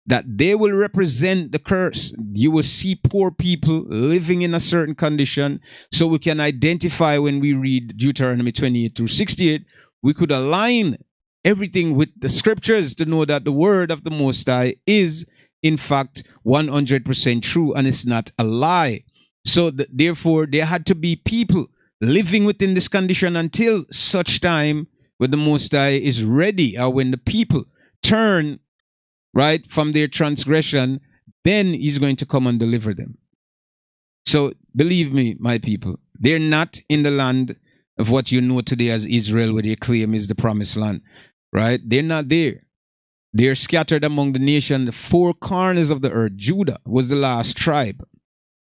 that they will represent the curse, you will see poor people living in a certain condition. So we can identify when we read Deuteronomy 28 through 68, we could align everything with the scriptures to know that the word of the Most High is in fact 100% true and it's not a lie. So therefore there had to be people living within this condition until such time when the Most High is ready, or when the people turn right from their transgression, then he's going to come and deliver them. So believe me, my people, they're not in the land of what you know today as Israel, where they claim is the promised land, right? They're not there. They're scattered among the nation, the four corners of the earth. Judah was the last tribe,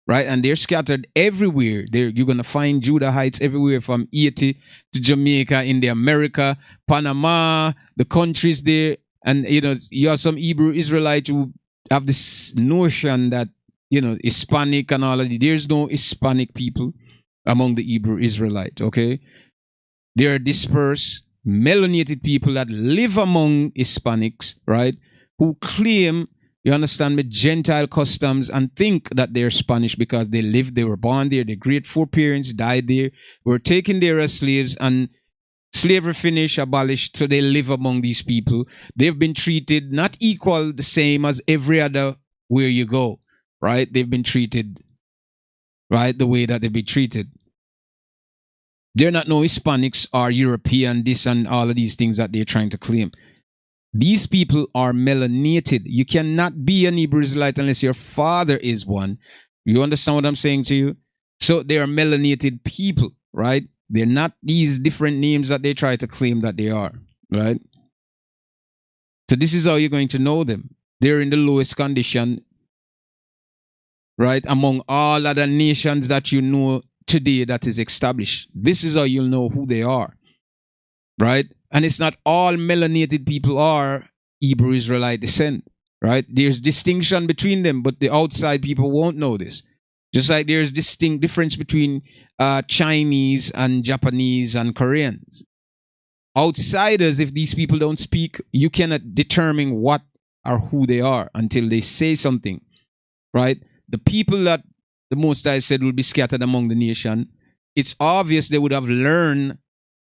right? And they're scattered everywhere. You're going to find Judahites everywhere from Haiti to Jamaica, in the America, Panama, the countries there. And, you have some Hebrew Israelites who have this notion that, Hispanic and all of that. There's no Hispanic people among the Hebrew Israelites, okay? They are dispersed, melanated people that live among Hispanics, right? Who claim, you understand me, Gentile customs and think that they're Spanish because they were born there, their great foreparents died there, were taken there as slaves, and slavery finished, abolished, so they live among these people. They've been treated not equal, the same as every other where you go, right? They've been treated, right, the way that they've been treated. They're not no Hispanics or European, this and all of these things that they're trying to claim. These people are melanated. You cannot be an Hebrew Israelite unless your father is one. You understand what I'm saying to you? So they are melanated people, right? They're not these different names that they try to claim that they are, right? So this is how you're going to know them. They're in the lowest condition, right? Among all other nations that you know today that is established. This is how you'll know who they are, right? And it's not all melanated people are Hebrew Israelite descent, right? There's distinction between them, but the outside people won't know this. Just like there's distinct difference between Chinese and Japanese and Koreans. Outsiders, if these people don't speak, you cannot determine what or who they are until they say something, right? The people that the Most High said will be scattered among the nation, it's obvious they would have learned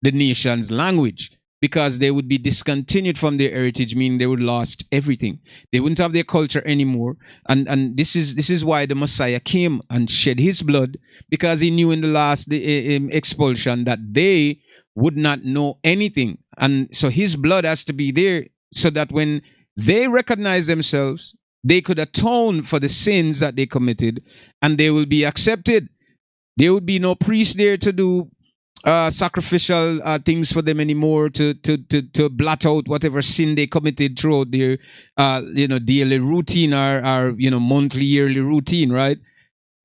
the nation's language, because they would be discontinued from their heritage, meaning they would lost everything. They wouldn't have their culture anymore. And this is why the Messiah came and shed his blood, because he knew in the last expulsion that they would not know anything. And so his blood has to be there so that when they recognize themselves, they could atone for the sins that they committed and they will be accepted. There would be no priest there to do sacrificial things for them anymore, to blot out whatever sin they committed throughout their daily routine or monthly, yearly routine, right?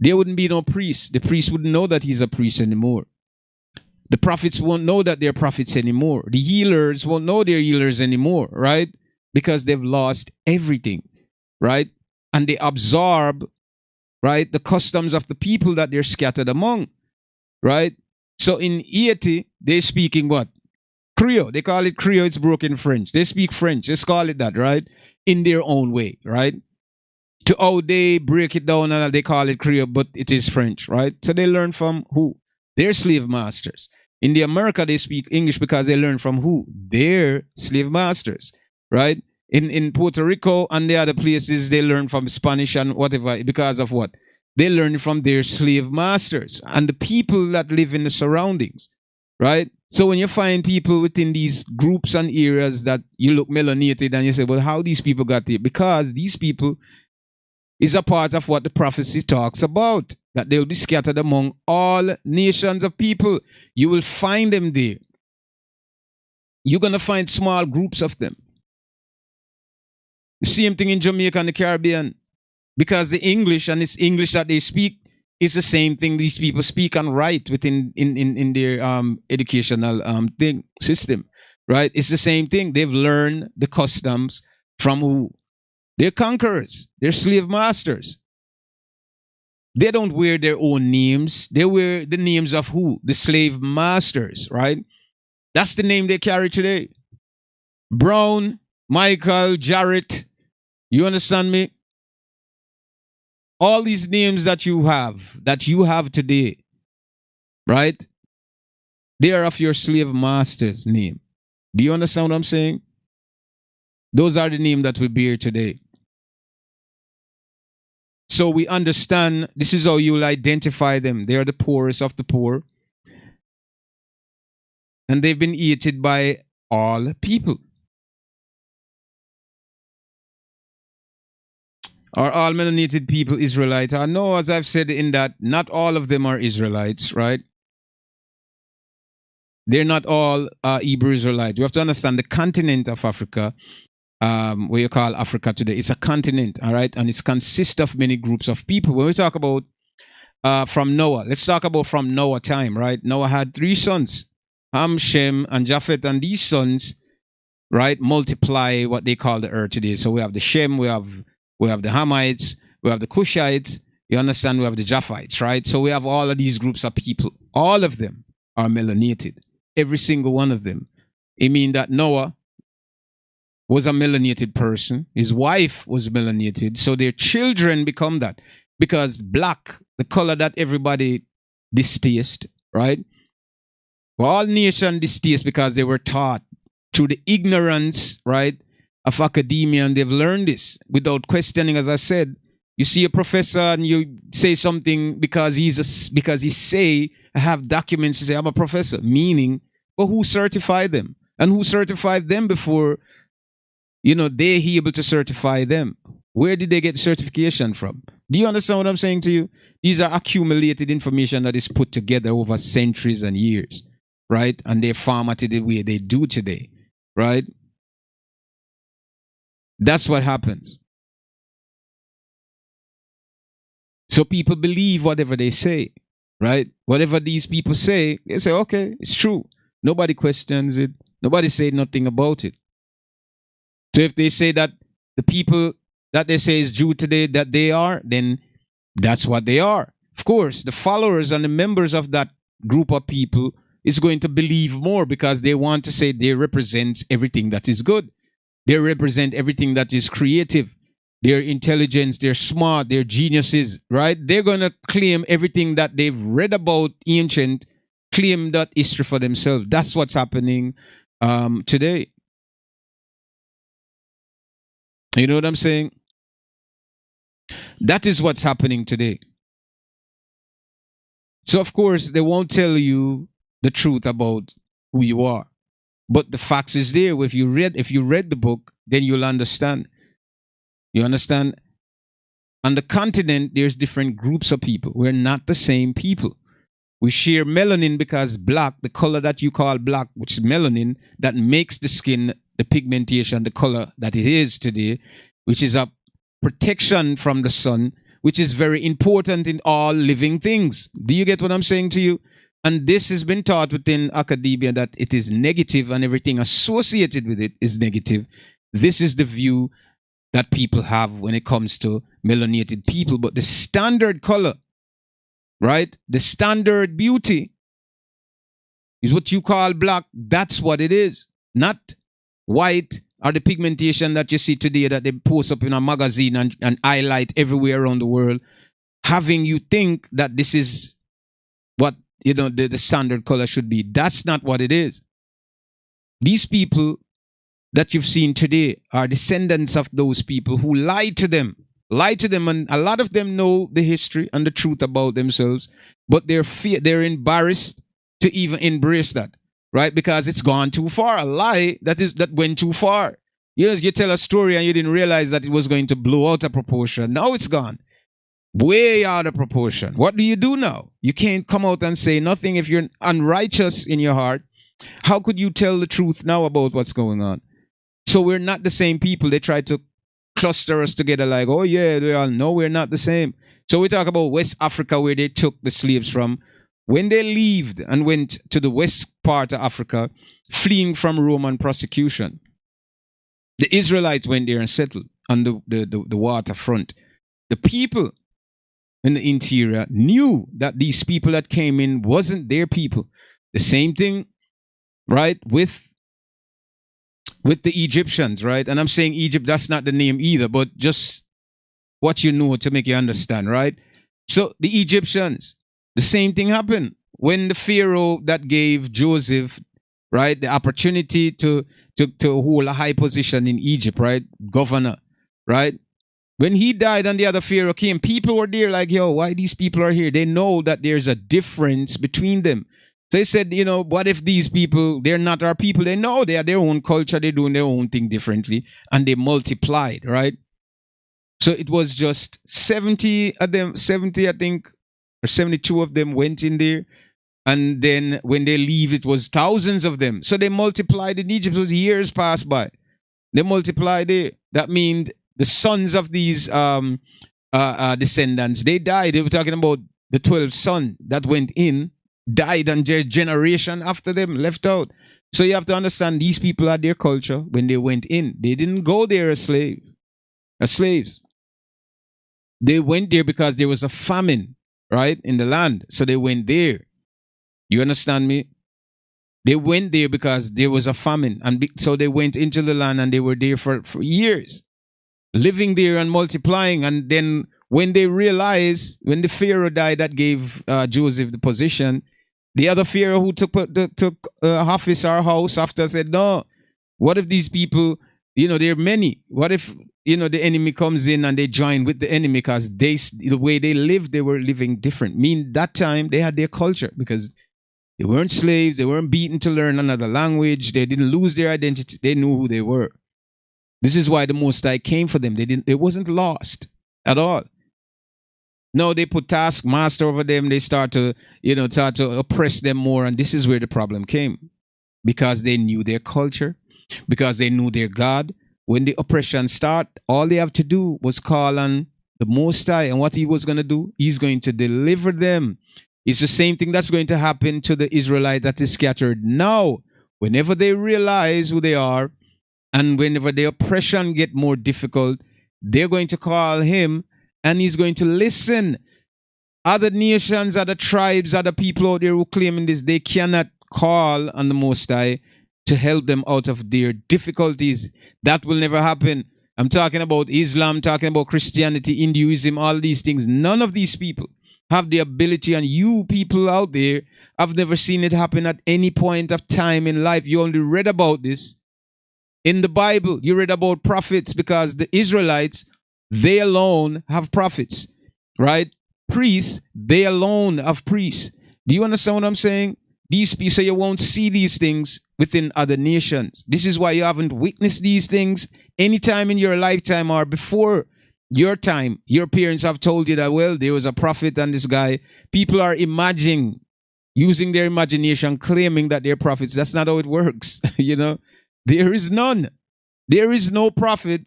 There wouldn't be no priest. The priest wouldn't know that he's a priest anymore. The prophets won't know that they're prophets anymore. The healers won't know they're healers anymore, right? Because they've lost everything, right? And they absorb, right, the customs of the people that they're scattered among, right? So in Haiti, they're speaking what? Creole. They call it Creole. It's broken French. They speak French. Let's call it that, right? In their own way, right? To how they break it down and they call it Creole, but it is French, right? So they learn from who? Their slave masters. In the America, they speak English because they learn from who? Their slave masters, right? In Puerto Rico and the other places, they learn from Spanish and whatever. Because of what? They learn from their slave masters and the people that live in the surroundings, right? So when you find people within these groups and areas that you look melanated and you say, well, how these people got here? Because these people is a part of what the prophecy talks about. that they'll be scattered among all nations of people. You will find them there. You're going to find small groups of them. The same thing in Jamaica and the Caribbean. Because the English, and it's English that they speak, is the same thing these people speak and write within in their educational thing system. Right? It's the same thing. They've learned the customs from who? They're conquerors. They're slave masters. They don't wear their own names. They wear the names of who? The slave masters, right? That's the name they carry today. Brown, Michael, Jarrett. You understand me? All these names that you have today, right? They are of your slave master's name. Do you understand what I'm saying? Those are the names that we bear today. So we understand this is how you will identify them. They are the poorest of the poor. And they've been hated by all people. Are all melanated people Israelites? No, as I've said in that, not all of them are Israelites, right? They're not all Hebrew Israelites. You have to understand the continent of Africa, what you call Africa today, it's a continent, all right? And it consists of many groups of people. When we talk about from Noah, let's talk about from Noah time, right? Noah had 3 sons, Ham, Shem, and Japheth, and these sons, right, multiply what they call the earth today. So we have the Shem, we have the Hamites, we have the Cushites, you understand, we have the Japhites, right? So we have all of these groups of people. All of them are melanated. Every single one of them. It means that Noah was a melanated person. His wife was melanated. So their children become that. Because black, the color that everybody distaste, right? Well, all nations distaste because they were taught through the ignorance, right, of academia, and they've learned this without questioning. As I said, you see a professor and you say something because he say, I have documents to say I'm a professor, meaning, but who certified them? And who certified them before, they're able to certify them? Where did they get certification from? Do you understand what I'm saying to you? These are accumulated information that is put together over centuries and years, right? And they're formatted the way they do today, right? That's what happens. So people believe whatever they say, right? Whatever these people say, they say, okay, it's true. Nobody questions it. Nobody say nothing about it. So if they say that the people that they say is Jew today, that they are, then that's what they are. Of course, the followers and the members of that group of people is going to believe more because they want to say they represent everything that is good. They represent everything that is creative. Their intelligence, they're smart, they're geniuses, right? They're going to claim everything that they've read about ancient, claim that history for themselves. That's what's happening today. You know what I'm saying? That is what's happening today. So, of course, they won't tell you the truth about who you are. But the facts is there. If you read the book, then you'll understand. You understand? On the continent, there's different groups of people. We're not the same people. We share melanin because black, the color that you call black, which is melanin, that makes the skin, the pigmentation, the color that it is today, which is a protection from the sun, which is very important in all living things. Do you get what I'm saying to you? And this has been taught within academia that it is negative and everything associated with it is negative. This is the view that people have when it comes to melanated people. But the standard color, right? The standard beauty is what you call black. That's what it is. Not white or the pigmentation that you see today that they post up in a magazine and highlight everywhere around the world, having you think that this is what the standard color should be. That's not what it is. These people that you've seen today are descendants of those people who lied to them, and a lot of them know the history and the truth about themselves, but they're embarrassed to even embrace that, right? Because it's gone too far. A lie that went too far. You tell a story and you didn't realize that it was going to blow out of proportion. Now it's gone. Way out of proportion. What do you do now? You can't come out and say nothing if you're unrighteous in your heart. How could you tell the truth now about what's going on? So we're not the same people. They try to cluster us together like, oh yeah, they all no, we're not the same. So we talk about West Africa where they took the slaves from. When they left and went to the west part of Africa, fleeing from Roman prosecution, the Israelites went there and settled on the waterfront. The people in the interior knew that these people that came in wasn't their people. The same thing, right, with the Egyptians, right? And I'm saying Egypt, that's not the name either, but just what you know to make you understand, right? So the Egyptians, the same thing happened when the Pharaoh that gave Joseph, right, the opportunity to hold a high position in Egypt, right, governor, right? When he died and the other Pharaoh came, people were there like, yo, why these people are here? They know that there's a difference between them. So they said, you know, what if these people, they're not our people? They know they are their own culture. They're doing their own thing differently. And they multiplied, right? So it was just 70 of them, 70, I think, or 72 of them went in there. And then when they leave, it was thousands of them. So they multiplied in Egypt. So years passed by. They multiplied there. That means the sons of these descendants, they died. They were talking about the 12 sons that went in, died, and their generation after them left out. So you have to understand these people had their culture when they went in. They didn't go there as slaves. They went there because there was a famine, right, in the land. So they went there. You understand me? They went there because there was a famine. And so they went into the land and they were there for years, living there and multiplying. And then when they realized, when the Pharaoh died that gave Joseph the position, the other Pharaoh who took office or house after said, no, what if these people, you know, there are many. What if, you know, the enemy comes in and they join with the enemy because the way they lived, they were living different. Mean that time they had their culture because they weren't slaves. They weren't beaten to learn another language. They didn't lose their identity. They knew who they were. This is why the Most High came for them. It wasn't lost at all. No, they put taskmaster over them. They start to oppress them more. And this is where the problem came. Because they knew their culture. Because they knew their God. When the oppression started, all they have to do was call on the Most High. And what he was going to do, he's going to deliver them. It's the same thing that's going to happen to the Israelite that is scattered now. Whenever they realize who they are, and whenever the oppression get more difficult, they're going to call him and he's going to listen. Other nations, other tribes, other people out there who claiming this, they cannot call on the Most High to help them out of their difficulties. That will never happen. I'm talking about Islam, talking about Christianity, Hinduism, all these things. None of these people have the ability, and you people out there have never seen it happen at any point of time in life. You only read about this in the Bible. You read about prophets because the Israelites, they alone have prophets, right? Priests, they alone have priests. Do you understand what I'm saying? These people, so you won't see these things within other nations. This is why you haven't witnessed these things any time in your lifetime or before your time. Your parents have told you that, well, there was a prophet and this guy. People are imagining, using their imagination, claiming that they're prophets. That's not how it works. You know, there is none. There is no prophet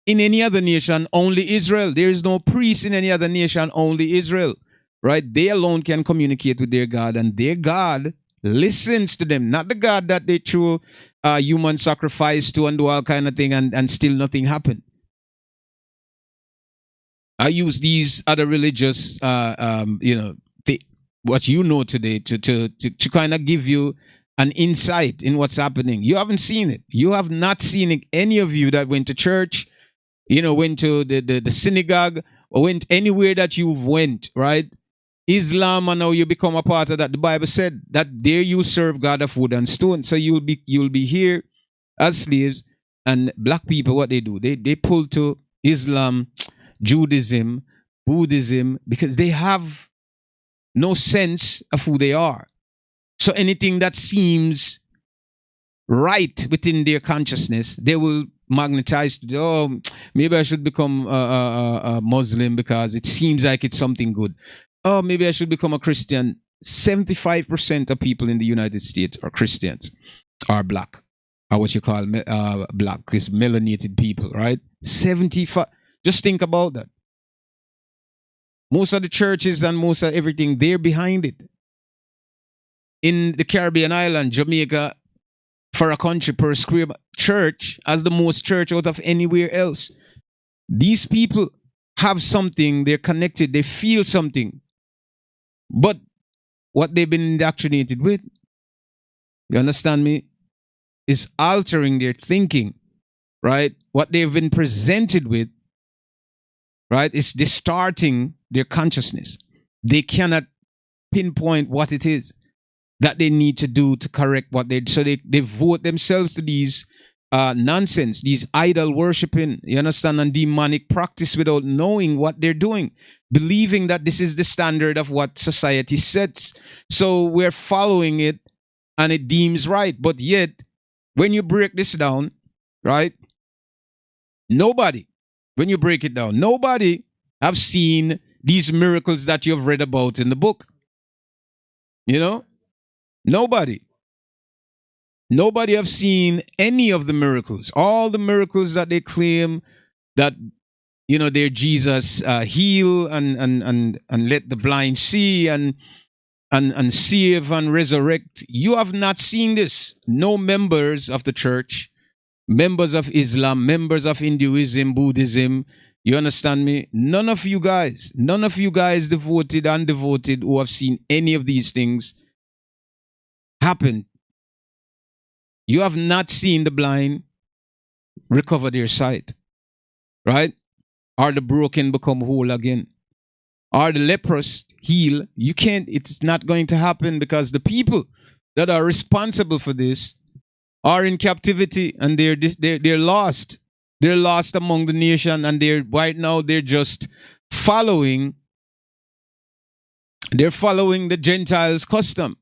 in any other nation, only Israel. There is no priest in any other nation, only Israel. Right? They alone can communicate with their God, and their God listens to them. Not the God that they threw human sacrifice to and do all kind of thing and still nothing happened. I use these other religious, what you know today to kind of give you an insight in what's happening. You haven't seen it. You have not seen it. Any of you that went to church, went to the synagogue, or went anywhere that you've went, right? Islam, and now you become a part of that. The Bible said that there you serve God of wood and stone. So you'll be here as slaves, and black people, what they do, they pull to Islam, Judaism, Buddhism, because they have no sense of who they are. So anything that seems right within their consciousness, they will magnetized to, oh, maybe I should become a Muslim because it seems like it's something good. Oh, maybe I should become a Christian. 75% of people in the United States are Christians, are black, are what you call black, is melanated people, right? 75. Just think about that. Most of the churches and most of everything, they're behind it. In the Caribbean island, Jamaica, for a country per square church, has the most church out of anywhere else. These people have something, they're connected, they feel something. But what they've been indoctrinated with, you understand me, is altering their thinking, right? What they've been presented with, right, is distorting their consciousness. They cannot pinpoint what it is that they need to do to correct what they vote themselves to these nonsense, these idol worshiping, you understand, and demonic practice without knowing what they're doing, believing that this is the standard of what society sets. So we're following it and it deems right. But yet, when you break this down, right, nobody, when you break it down, nobody have seen these miracles that you've read about in the book. You know? Nobody. Nobody have seen any of the miracles. All the miracles that they claim that, you know, their Jesus heal and let the blind see and save and resurrect. You have not seen this. No members of the church, members of Islam, members of Hinduism, Buddhism. You understand me? None of you guys, devoted, undevoted, who have seen any of these things happen. You have not seen the blind recover their sight, right? Or the broken become whole again. Or the leprous heal. You can't, it's not going to happen because the people that are responsible for this are in captivity and they're lost. They're lost among the nation and right now they're just following the Gentiles' custom.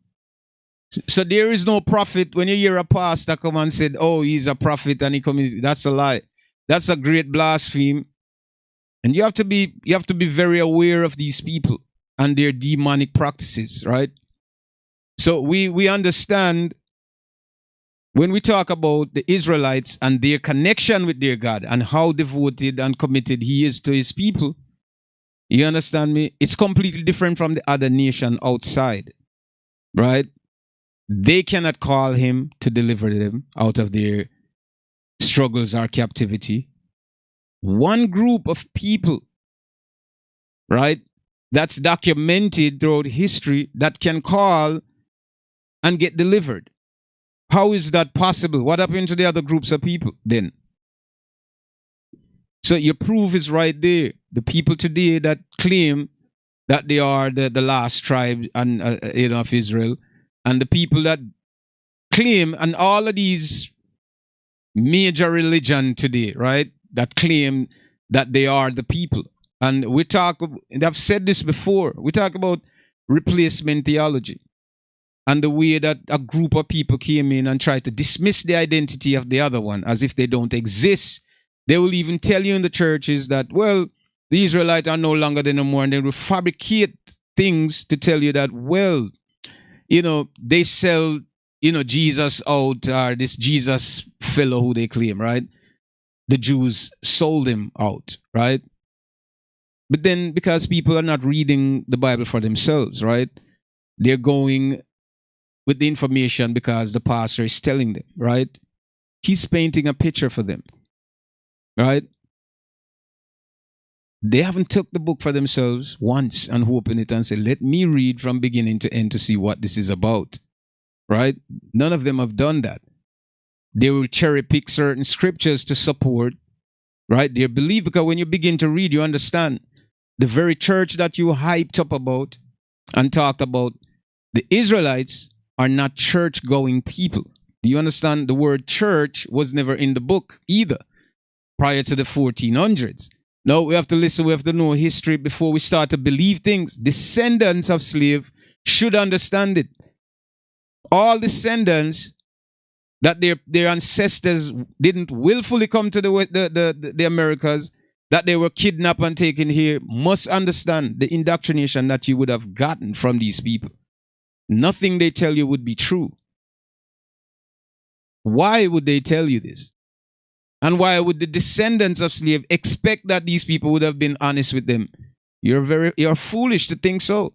So there is no prophet. When you hear a pastor come and said, oh, he's a prophet and he comes, that's a lie. That's a great blasphemy. And you have to be very aware of these people and their demonic practices, right? So we understand when we talk about the Israelites and their connection with their God and how devoted and committed he is to his people, you understand me? It's completely different from the other nation outside, right? They cannot call him to deliver them out of their struggles or captivity. One group of people, right, that's documented throughout history that can call and get delivered. How is that possible? What happened to the other groups of people then? So your proof is right there. The people today that claim that they are the last tribe and of Israel, and the people that claim, and all of these major religion today, right, that claim that they are the people. And I've said this before, we talk about replacement theology and the way that a group of people came in and tried to dismiss the identity of the other one as if they don't exist. They will even tell you in the churches that, well, the Israelites are no longer there no more, and they will fabricate things to tell you that, well, you know, they sell, you know, Jesus out, or this Jesus fellow who they claim, right? The Jews sold him out, right? But then because people are not reading the Bible for themselves, right? They're going with the information because the pastor is telling them, right? He's painting a picture for them, right? They haven't took the book for themselves once and opened it and said, let me read from beginning to end to see what this is about, right? None of them have done that. They will cherry pick certain scriptures to support, right, their belief. Because when you begin to read, you understand the very church that you hyped up about and talked about, the Israelites are not church-going people. Do you understand? The word church was never in the book either prior to the 1400s. No, we have to listen, we have to know history before we start to believe things. Descendants of slaves should understand it. All descendants that their ancestors didn't willfully come to the Americas, that they were kidnapped and taken here, must understand the indoctrination that you would have gotten from these people. Nothing they tell you would be true. Why would they tell you this? And why would the descendants of slaves expect that these people would have been honest with them? You're foolish to think so.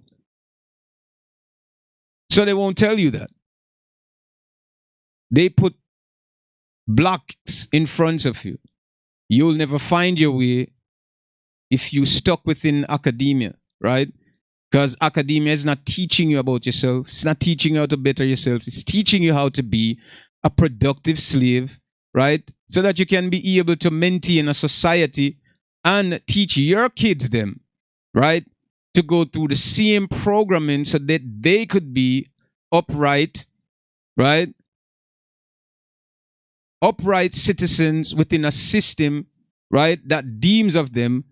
So they won't tell you that. They put blocks in front of you. You'll never find your way if you stuck within academia, right? Because academia is not teaching you about yourself. It's not teaching you how to better yourself. It's teaching you how to be a productive slave, right? So that you can be able to maintain a society and teach your kids them, right? To go through the same programming so that they could be upright, right? Upright citizens within a system, right, that deems of them.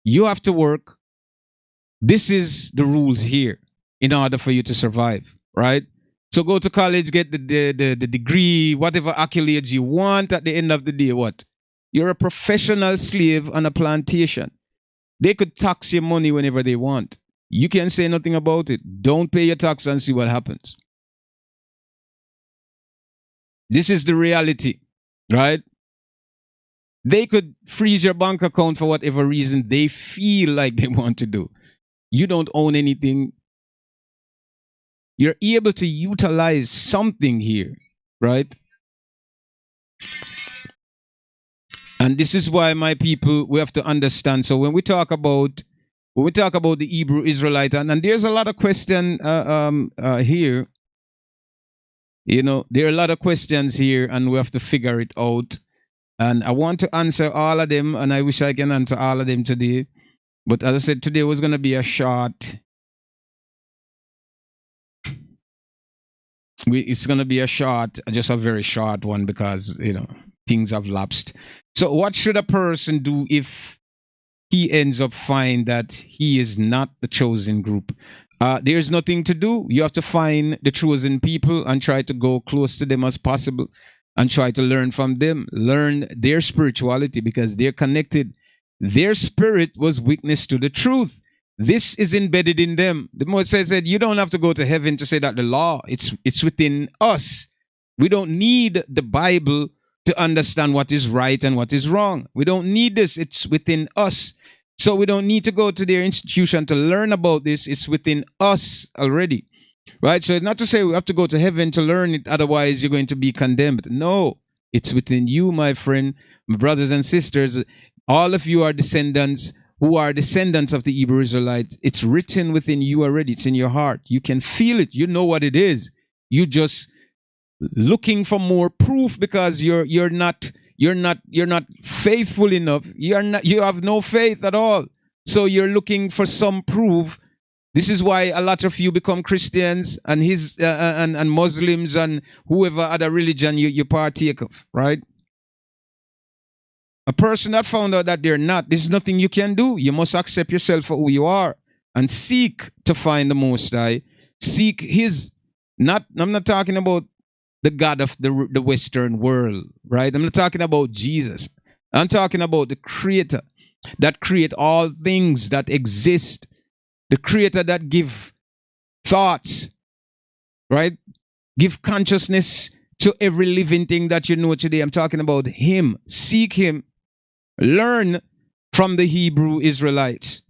You have to work. This is the rules here in order for you to survive, right? So go to college, get the degree, whatever accolades you want. At the end of the day, what? You're a professional slave on a plantation. They could tax your money whenever they want. You can't say nothing about it. Don't pay your tax and see what happens. This is the reality, right? They could freeze your bank account for whatever reason they feel like they want to do. You don't own anything. You're able to utilize something here, right? And this is why, my people, we have to understand. So when we talk about the Hebrew Israelite, and there's a lot of question here. You know, there are a lot of questions here, and we have to figure it out. And I want to answer all of them, and I wish I can answer all of them today. But as I said, today was going to be a short. It's going to be a short, just a very short one, because, you know, things have lapsed. So what should a person do if he ends up find that he is not the chosen group? There's nothing to do. You have to find the chosen people and try to go close to them as possible and try to learn from them, learn their spirituality, because they're connected. Their spirit was witness to the truth. This is embedded in them. The Moses said, you don't have to go to heaven to say that the law, it's within us. We don't need the Bible to understand what is right and what is wrong. We don't need this. It's within us. So we don't need to go to their institution to learn about this. It's within us already, right? So not to say we have to go to heaven to learn it, otherwise you're going to be condemned. No, it's within you, my friend, my brothers and sisters. All of you are descendants who are descendants of the Hebrew Israelites. It's written within you already. It's in your heart. You can feel it. You know what it is. You just looking for more proof because you're not faithful enough. You have no faith at all. So you're looking for some proof. This is why a lot of you become Christians and and Muslims and whoever other religion you partake of, right? A person that found out that they're not, there's nothing you can do. You must accept yourself for who you are and seek to find the Most High. Seek His. I'm not talking about the God of the Western world, right? I'm not talking about Jesus. I'm talking about the Creator that create all things that exist. The Creator that give thoughts, right? Give consciousness to every living thing that you know today. I'm talking about Him. Seek Him. Learn from the Hebrew Israelites,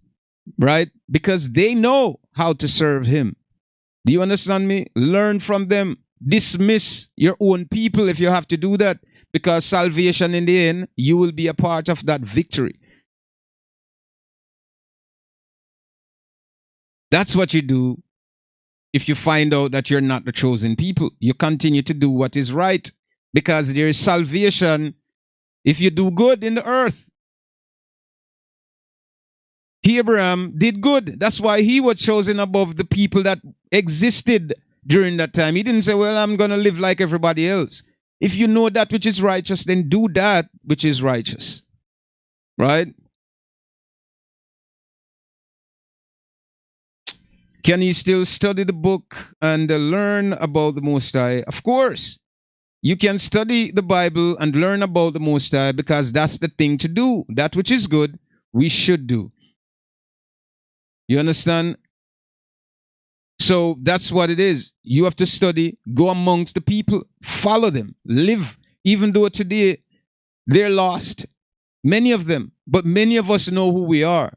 right? Because they know how to serve Him. Do you understand me? Learn from them. Dismiss your own people if you have to do that, because salvation in the end, you will be a part of that victory. That's what you do if you find out that you're not the chosen people. You continue to do what is right, because there is salvation if you do good in the earth. Abraham did good. That's why he was chosen above the people that existed during that time. He didn't say, well, I'm going to live like everybody else. If you know that which is righteous, then do that which is righteous. Right? Can you still study the book and learn about the Most High? Of course. You can study the Bible and learn about the Most High because that's the thing to do. That which is good, we should do. You understand? So that's what it is. You have to study, go amongst the people, follow them, live, even though today they're lost. Many of them, but many of us know who we are.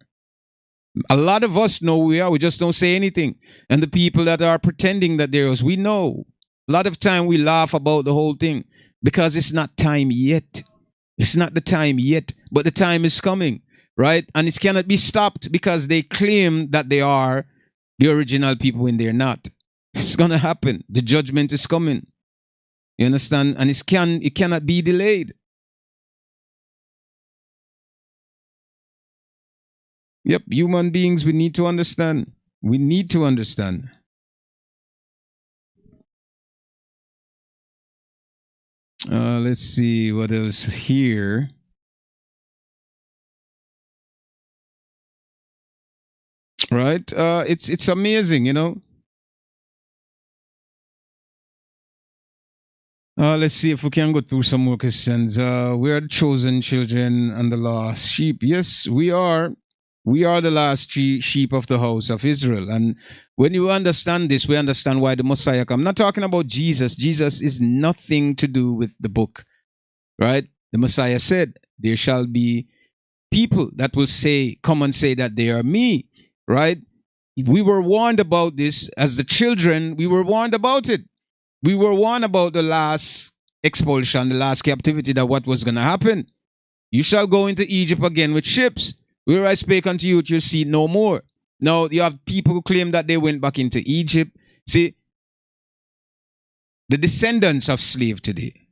A lot of us know who we are. We just don't say anything. And the people that are pretending that they're us, we know. A lot of time we laugh about the whole thing because it's not time yet. It's not the time yet, but the time is coming, right? And it cannot be stopped because they claim that they are the original people when they're not. It's gonna happen. The judgment is coming. You understand? And it cannot be delayed. Yep, human beings, we need to understand. We need to understand. Let's see what else here. Right? It's amazing, you know. Let's see if we can go through some more questions. We are the chosen children and the lost sheep. Yes, we are. We are the last sheep of the house of Israel. And when you understand this, we understand why the Messiah come. I'm not talking about Jesus. Jesus is nothing to do with the book, right? The Messiah said, there shall be people that will come and say that they are me, right? We were warned about this as the children. We were warned about it. We were warned about the last expulsion, the last captivity, that what was going to happen. You shall go into Egypt again with ships. Where I spake unto you, you'll see no more. Now, you have people who claim that they went back into Egypt. See, the descendants of slave today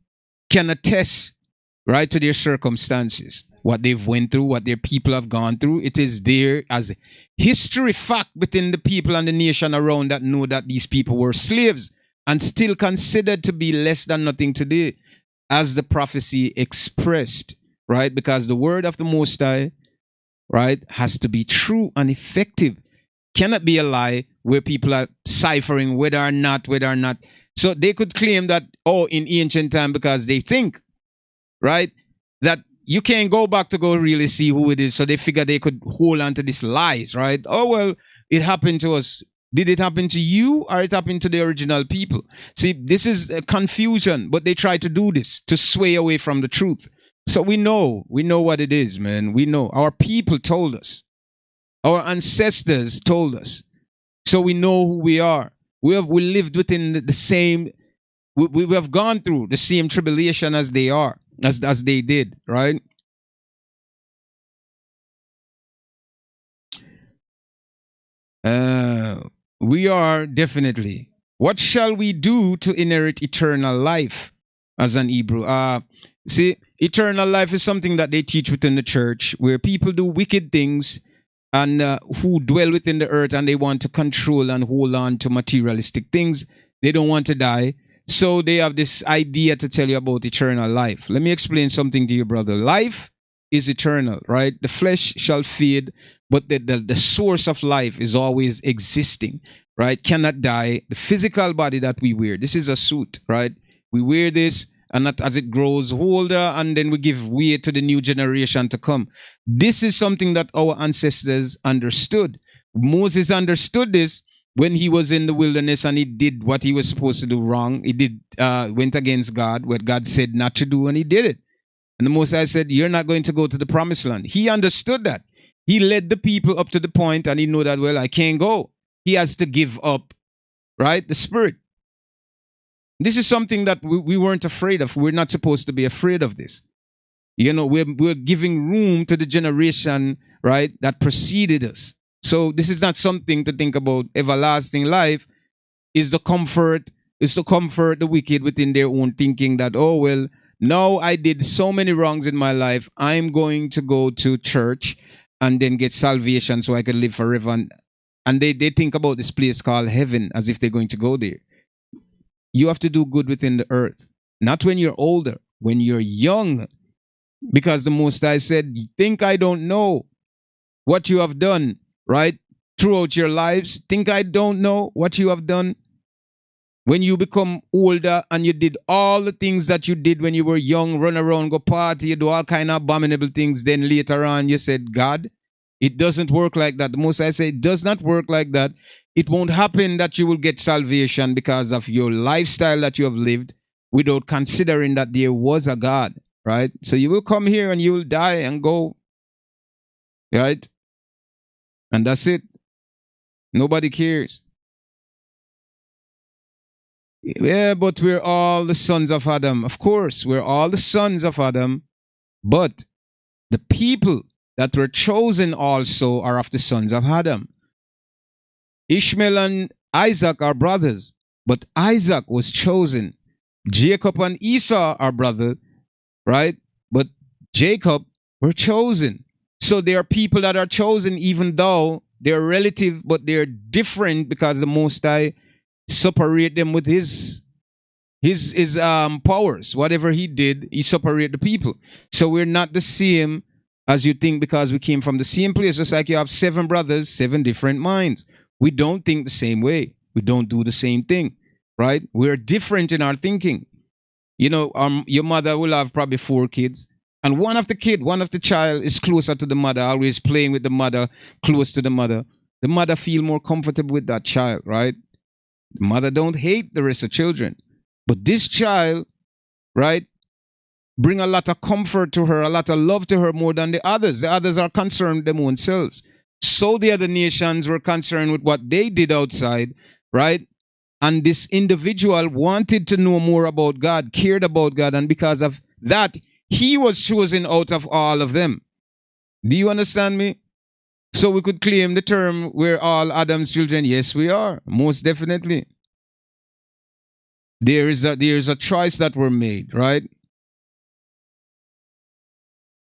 can attest, right, to their circumstances, what they've went through, what their people have gone through. It is there as history fact within the people and the nation around that know that these people were slaves and still considered to be less than nothing today, as the prophecy expressed, right? Because the word of the Most High, right, has to be true and effective. Cannot be a lie where people are ciphering whether or not. So they could claim that, in ancient time, because they think, right, that you can't go back to go really see who it is. So they figure they could hold on to these lies, right? Oh, well, it happened to us. Did it happen to you or it happened to the original people? See, this is a confusion, but they try to do this to sway away from the truth. So we know what it is, man. We know. Our people told us. Our ancestors told us. So we know who we are. We lived within the same, we have gone through the same tribulation as they are, as they did, right? We are definitely. What shall we do to inherit eternal life as an Hebrew? See, eternal life is something that they teach within the church, where people do wicked things and who dwell within the earth and they want to control and hold on to materialistic things. They don't want to die. So they have this idea to tell you about eternal life. Let me explain something to you, brother. Life is eternal, right? The flesh shall fade, but the source of life is always existing, right? Cannot die. The physical body that we wear, this is a suit, right? We wear this, and that as it grows older, and then we give way to the new generation to come. This is something that our ancestors understood. Moses understood this when he was in the wilderness and he did what he was supposed to do wrong. He went against God, what God said not to do, and he did it. And the Most High said, you're not going to go to the promised land. He understood that. He led the people up to the point, and he knew that, well, I can't go. He has to give up, right? The spirit. This is something that we weren't afraid of. We're not supposed to be afraid of this. You know, we're giving room to the generation, right, that preceded us. So this is not something to think about. Everlasting life is to comfort the wicked within their own thinking that, oh, well, now I did so many wrongs in my life. I'm going to go to church and then get salvation so I can live forever. And they think about this place called heaven as if they're going to go there. You have to do good within the earth. Not when you're older, when you're young. Because the Most High said, think I don't know what you have done, right? Throughout your lives. Think I don't know what you have done. When you become older and you did all the things that you did when you were young, run around, go party, you do all kind of abominable things, then later on you said, God, it doesn't work like that. The Most High say it does not work like that. It won't happen that you will get salvation because of your lifestyle that you have lived without considering that there was a God, right? So you will come here and you will die and go, right? And that's it. Nobody cares. Yeah, but we're all the sons of Adam. Of course, we're all the sons of Adam, but the people that were chosen also are of the sons of Adam. Ishmael and Isaac are brothers, but Isaac was chosen. Jacob and Esau are brothers, right? But Jacob were chosen. So there are people that are chosen even though they're relative, but they're different because the Most High separate them with his powers. Whatever he did, he separate the people. So we're not the same as you think because we came from the same place. Just like you have 7 brothers, 7 different minds. We don't think the same way. We don't do the same thing, right? We're different in our thinking. You know, your mother will have probably 4 kids, and one of the child is closer to the mother, always playing with the mother, close to the mother. The mother feel more comfortable with that child, right? The mother don't hate the rest of children. But this child, right, bring a lot of comfort to her, a lot of love to her more than the others. The others are concerned with them own selves. So the other nations were concerned with what they did outside, right? And this individual wanted to know more about God, cared about God, and because of that, he was chosen out of all of them. Do you understand me? So we could claim the term we're all Adam's children. Yes, we are. Most definitely. There is a choice that were made, right?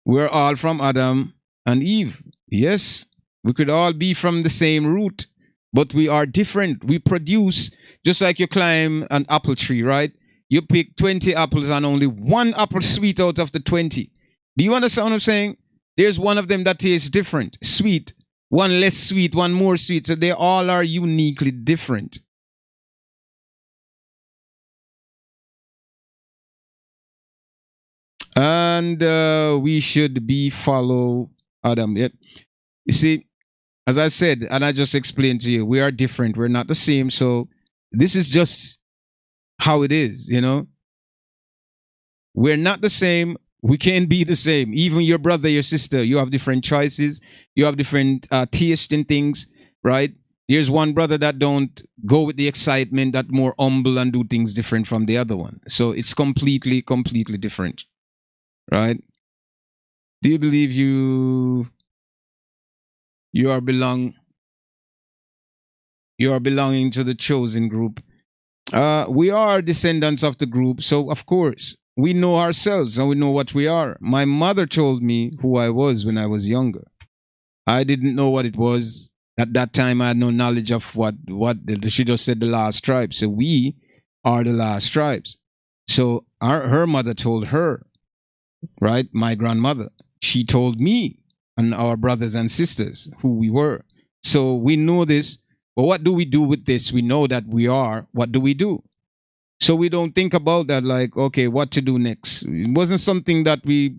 We're all from Adam and Eve. Yes, we could all be from the same root, but we are different. We produce, just like you climb an apple tree, right? You pick 20 apples and only one apple sweet out of the 20. Do you understand what I'm saying? There's one of them that tastes different, sweet, one less sweet, one more sweet. So they all are uniquely different. And we should be follow Adam. Yep. You see, as I said, and I just explained to you, we are different. We're not the same. So this is just how it is, you know. We're not the same. We can't be the same. Even your brother, your sister, you have different choices. You have different taste in things, right? Here's one brother that don't go with the excitement, that more humble and do things different from the other one. So it's completely different, right? Do you believe you are belonging to the chosen group? We are descendants of the group, so of course we know ourselves and we know what we are. My mother told me who I was when I was younger. I didn't know what it was. At that time, I had no knowledge of what she just said, the last tribe. So we are the last tribes. So her mother told her, right? My grandmother. She told me and our brothers and sisters who we were. So we know this. But what do we do with this? We know that we are. What do we do? So we don't think about that like, okay, what to do next. It wasn't something that we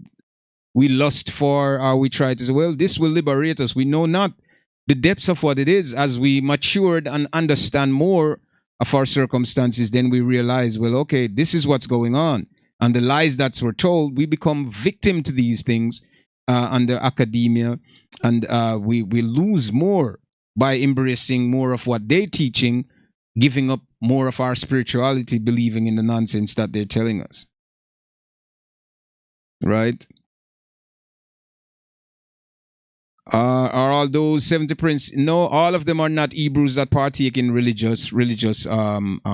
lust for or we tried to say, well, this will liberate us. We know not the depths of what it is. As we matured and understand more of our circumstances, then we realize, well, okay, this is what's going on. And the lies that were told, we become victim to these things under academia, and we lose more by embracing more of what they're teaching, giving up more of our spirituality, believing in the nonsense that they're telling us. Right? Are all those 70 princes? No, all of them are not Hebrews that partake in religious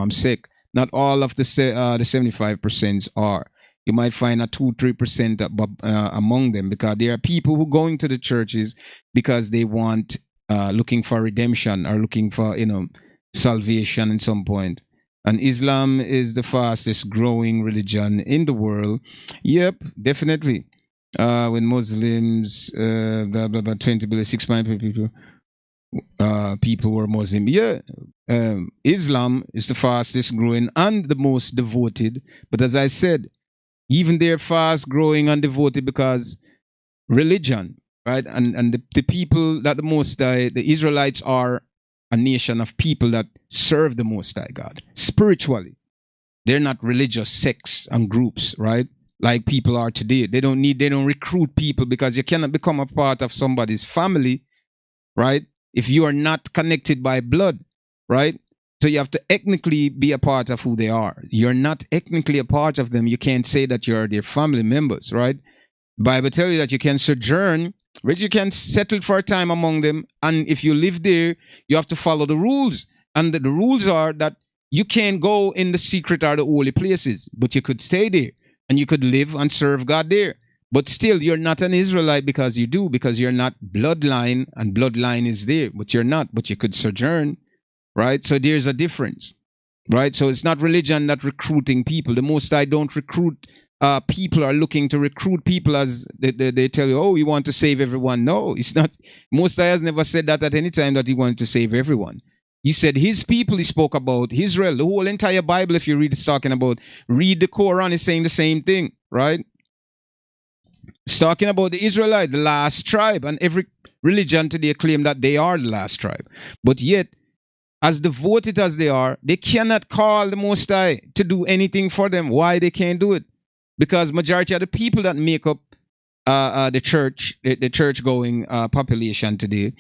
sect. Not all of the 75% are. You might find a 2-3% among them, because there are people who go into the churches because they want looking for redemption or looking for salvation at some point. And Islam is the fastest growing religion in the world. Yep, definitely. When Muslims, blah, blah, blah, 20 billion, 6 million people. people were Muslim. Yeah, Islam is the fastest growing and the most devoted. But as I said, even they're fast growing and devoted because religion, right? And the people that the Most High, the Israelites are a nation of people that serve the Most High God spiritually. They're not religious sects and groups, right? Like people are today. They don't recruit people because you cannot become a part of somebody's family, right? If you are not connected by blood, right? So you have to ethnically be a part of who they are. You're not ethnically a part of them. You can't say that you're their family members, right? Bible tells you that you can sojourn, but you can settle for a time among them. And if you live there, you have to follow the rules. And the rules are that you can't go in the secret or the holy places, but you could stay there and you could live and serve God there. But still, you're not an Israelite because you're not bloodline, and bloodline is there, but you're not, but you could sojourn, right? So there's a difference, right? So it's not religion that recruiting people. The Most High don't recruit people are looking to recruit people as they tell you, oh, you want to save everyone. No, it's not. Most High has never said that at any time that he wanted to save everyone. He said his people, he spoke about Israel. The whole entire Bible, if you read, it's talking about, read the Quran, it's saying the same thing, right? It's talking about the Israelite, the last tribe, and every religion today claim that they are the last tribe. But yet, as devoted as they are, they cannot call the Most High to do anything for them. Why they can't do it? Because majority of the people that make up the church, the church-going population today,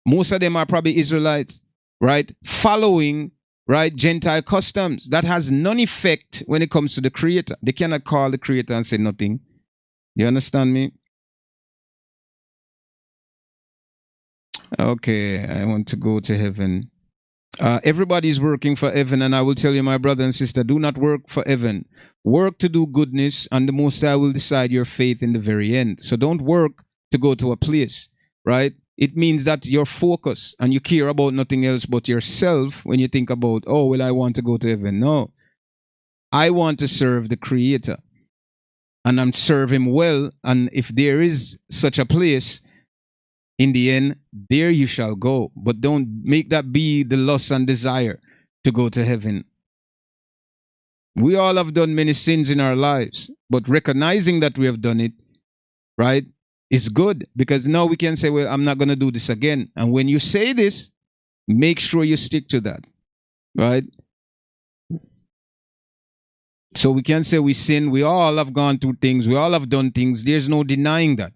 most of them are probably Israelites, right? Following, right, Gentile customs. That has none effect when it comes to the Creator. They cannot call the Creator and say nothing. You understand me? Okay, I want to go to heaven. Everybody's working for heaven, and I will tell you, my brother and sister, do not work for heaven. Work to do goodness, and the Most High will decide your faith in the very end. So don't work to go to a place, right? It means that you're focused and you care about nothing else but yourself when you think about, oh, well, I want to go to heaven. No, I want to serve the Creator, and I'm serve Him well. And if there is such a place, in the end, there you shall go. But don't make that be the lust and desire to go to heaven. We all have done many sins in our lives, but recognizing that we have done it, right, is good, because now we can say, well, I'm not going to do this again. And when you say this, make sure you stick to that, right? So we can say we sin. We all have gone through things. We all have done things. There's no denying that.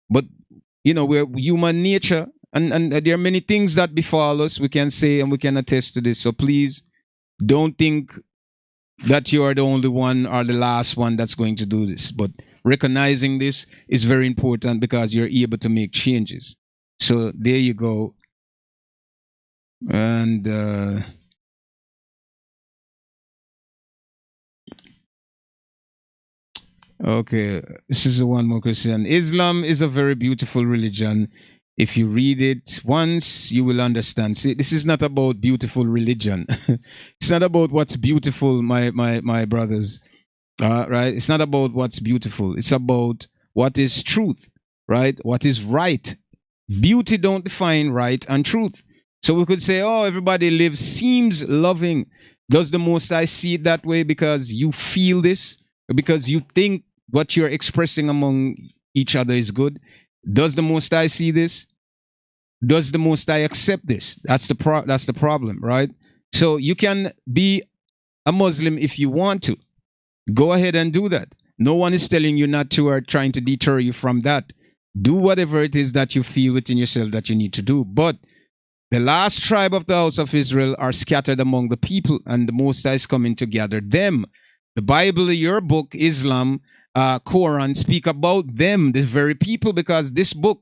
But you know, we're human nature, and there are many things that befall us. We can say and we can attest to this. So please don't think that you are the only one or the last one that's going to do this. But recognizing this is very important because you're able to make changes. So there you go. And okay, this is one more question. Islam is a very beautiful religion. If you read it once, you will understand. See, this is not about beautiful religion. It's not about what's beautiful, my brothers. Right? It's not about what's beautiful. It's about what is truth, right? What is right. Beauty don't define right and truth. So we could say, oh, everybody lives, seems loving. Does the Most High see it that way because you feel this? Because you think what you're expressing among each other is good? Does the Most High see this? Does the Most High accept this? That's the problem, right? So you can be a Muslim if you want to. Go ahead and do that. No one is telling you not to or trying to deter you from that. Do whatever it is that you feel within yourself that you need to do. But the last tribe of the house of Israel are scattered among the people, and the Most High is coming to gather them. The Bible, your book, Islam, Quran, speak about them, the very people, because this book,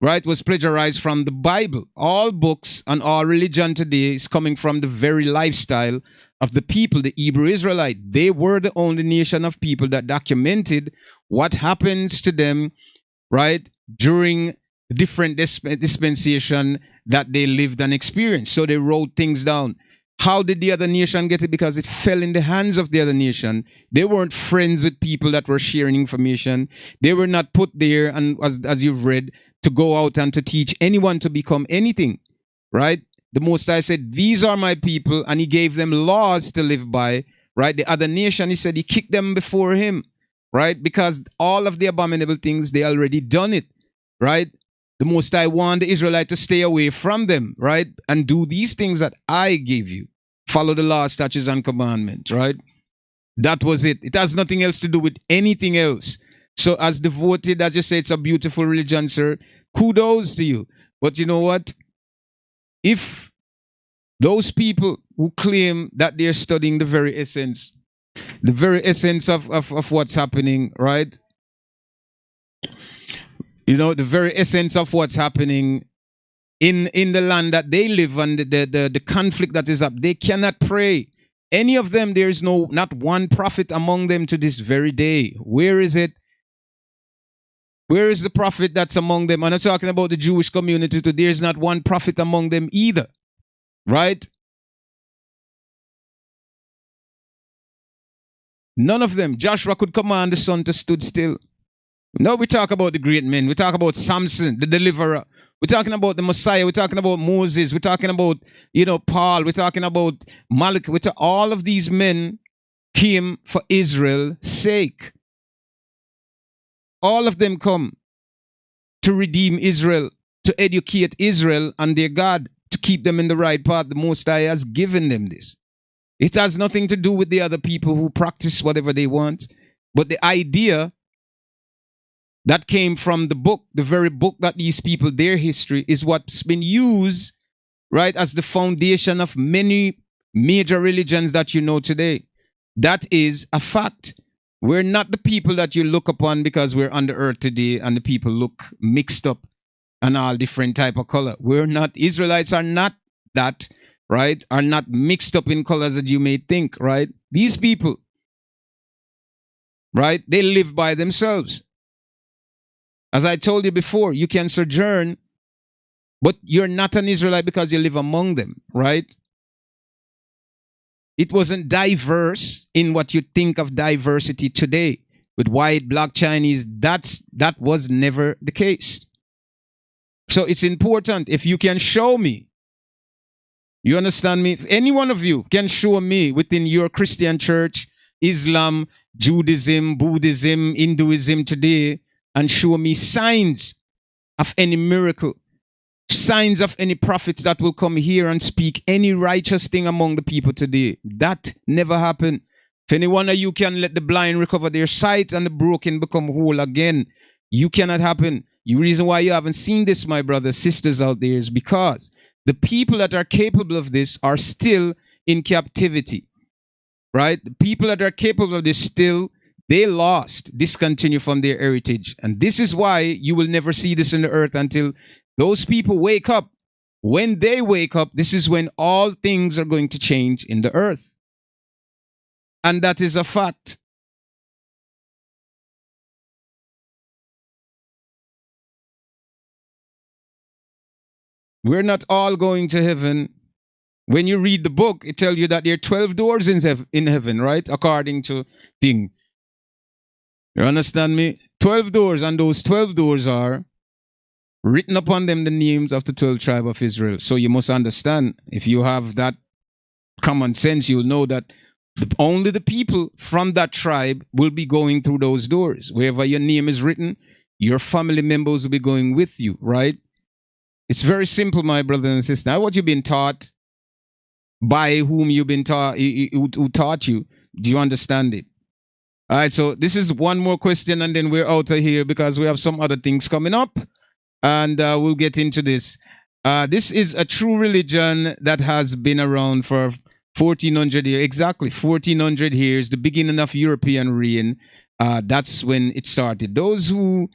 right, was plagiarized from the Bible. All books and all religion today is coming from the very lifestyle of the people, the Hebrew Israelite. They were the only nation of people that documented what happens to them, right, during different dispensation that they lived and experienced. So they wrote things down. How did the other nation get it? Because it fell in the hands of the other nation. They weren't friends with people that were sharing information. They were not put there, and as you've read, to go out and to teach anyone to become anything, right? The Most High said, these are my people, and he gave them laws to live by, right? The other nation, he said, he kicked them before him, right? Because all of the abominable things, they already done it, right? The Most High warned the Israelite to stay away from them, right? And do these things that I gave you. Follow the law, statutes, and commandments, right? That was it. It has nothing else to do with anything else. So as devoted, as you say, it's a beautiful religion, sir. Kudos to you. But you know what? If those people who claim that they're studying the very essence of what's happening, right? You know, the very essence of what's happening in the land that they live and the conflict that is up, they cannot pray. Any of them, there is not one prophet among them to this very day. Where is it? Where is the prophet that's among them? I'm not talking about the Jewish community too. There's not one prophet among them either. Right? None of them. Joshua could command the sun to stood still. No, we talk about the great men. We talk about Samson, the deliverer. We're talking about the Messiah. We're talking about Moses. We're talking about, Paul. We're talking about Malachi. All of these men came for Israel's sake. All of them come to redeem Israel, to educate Israel and their God, to keep them in the right path. The Most High has given them this. It has nothing to do with the other people who practice whatever they want. But the idea that came from the book, the very book that these people, their history, is what's been used, right, as the foundation of many major religions that you know today. That is a fact. We're not the people that you look upon because we're on the earth today and the people look mixed up and all different type of color. We're not, Israelites are not that, right, are not mixed up in colors that you may think, right? These people, right, they live by themselves. As I told you before, you can sojourn, but you're not an Israelite because you live among them, right? It wasn't diverse in what you think of diversity today with white, black, Chinese. That was never the case. So it's important if you can show me, you understand me? If any one of you can show me within your Christian church, Islam, Judaism, Buddhism, Hinduism today, and show me signs of any miracle, signs of any prophets that will come here and speak any righteous thing among the people today. That never happened. If any one of you can let the blind recover their sight and the broken become whole again, you cannot happen. The reason why you haven't seen this, my brothers, sisters out there, is because the people that are capable of this are still in captivity, right? The people that are capable of this still, they lost, discontinue from their heritage. And this is why you will never see this in the earth until those people wake up. When they wake up, this is when all things are going to change in the earth. And that is a fact. We're not all going to heaven. When you read the book, it tells you that there are 12 doors in heaven, right? According to thing. You understand me? 12 doors, and those 12 doors are written upon them the names of the 12 tribes of Israel. So you must understand, if you have that common sense, you'll know that only the people from that tribe will be going through those doors. Wherever your name is written, your family members will be going with you, right? It's very simple, my brothers and sisters. Now, what you've been taught, by whom you've been taught, who taught you, do you understand it? All right, so this is one more question and then we're out of here because we have some other things coming up and we'll get into this. This is a true religion that has been around for 1400 years, exactly 1400 years, the beginning of European reign. That's when it started. Those who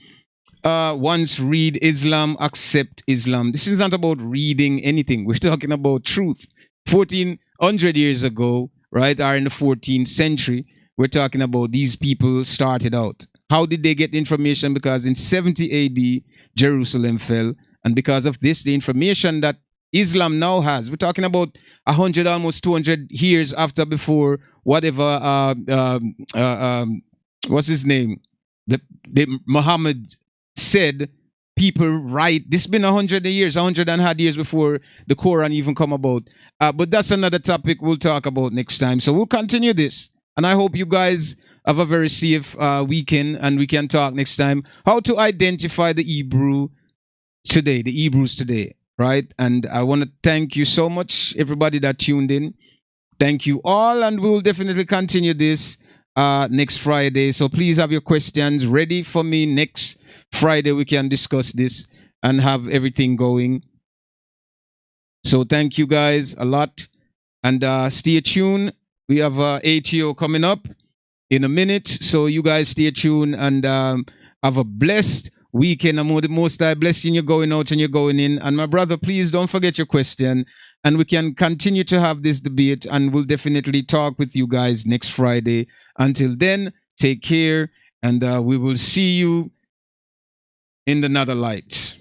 once read Islam accept Islam. This is not about reading anything. We're talking about truth. 1400 years ago, right, or in the 14th century, we're talking about these people started out. How did they get information? Because in 70 AD, Jerusalem fell. And because of this, the information that Islam now has, we're talking about 100, almost 200 years after before whatever, what's his name? The Muhammad said, people write. This been 100 years, 100 before the Quran even come about. But that's another topic we'll talk about next time. So we'll continue this, and I hope you guys have a very safe weekend, and we can talk next time how to identify the Hebrews today, right? And I want to thank you so much, everybody that tuned in. Thank you all, and we will definitely continue this next Friday. So please have your questions ready for me next Friday. We can discuss this and have everything going. So thank you guys a lot, and stay tuned. We have ATO coming up in a minute, so you guys stay tuned and have a blessed weekend. I'm the most I blessing you going out and you're going in. And my brother, please don't forget your question, and we can continue to have this debate, and we'll definitely talk with you guys next Friday. Until then, take care, and we will see you in another light.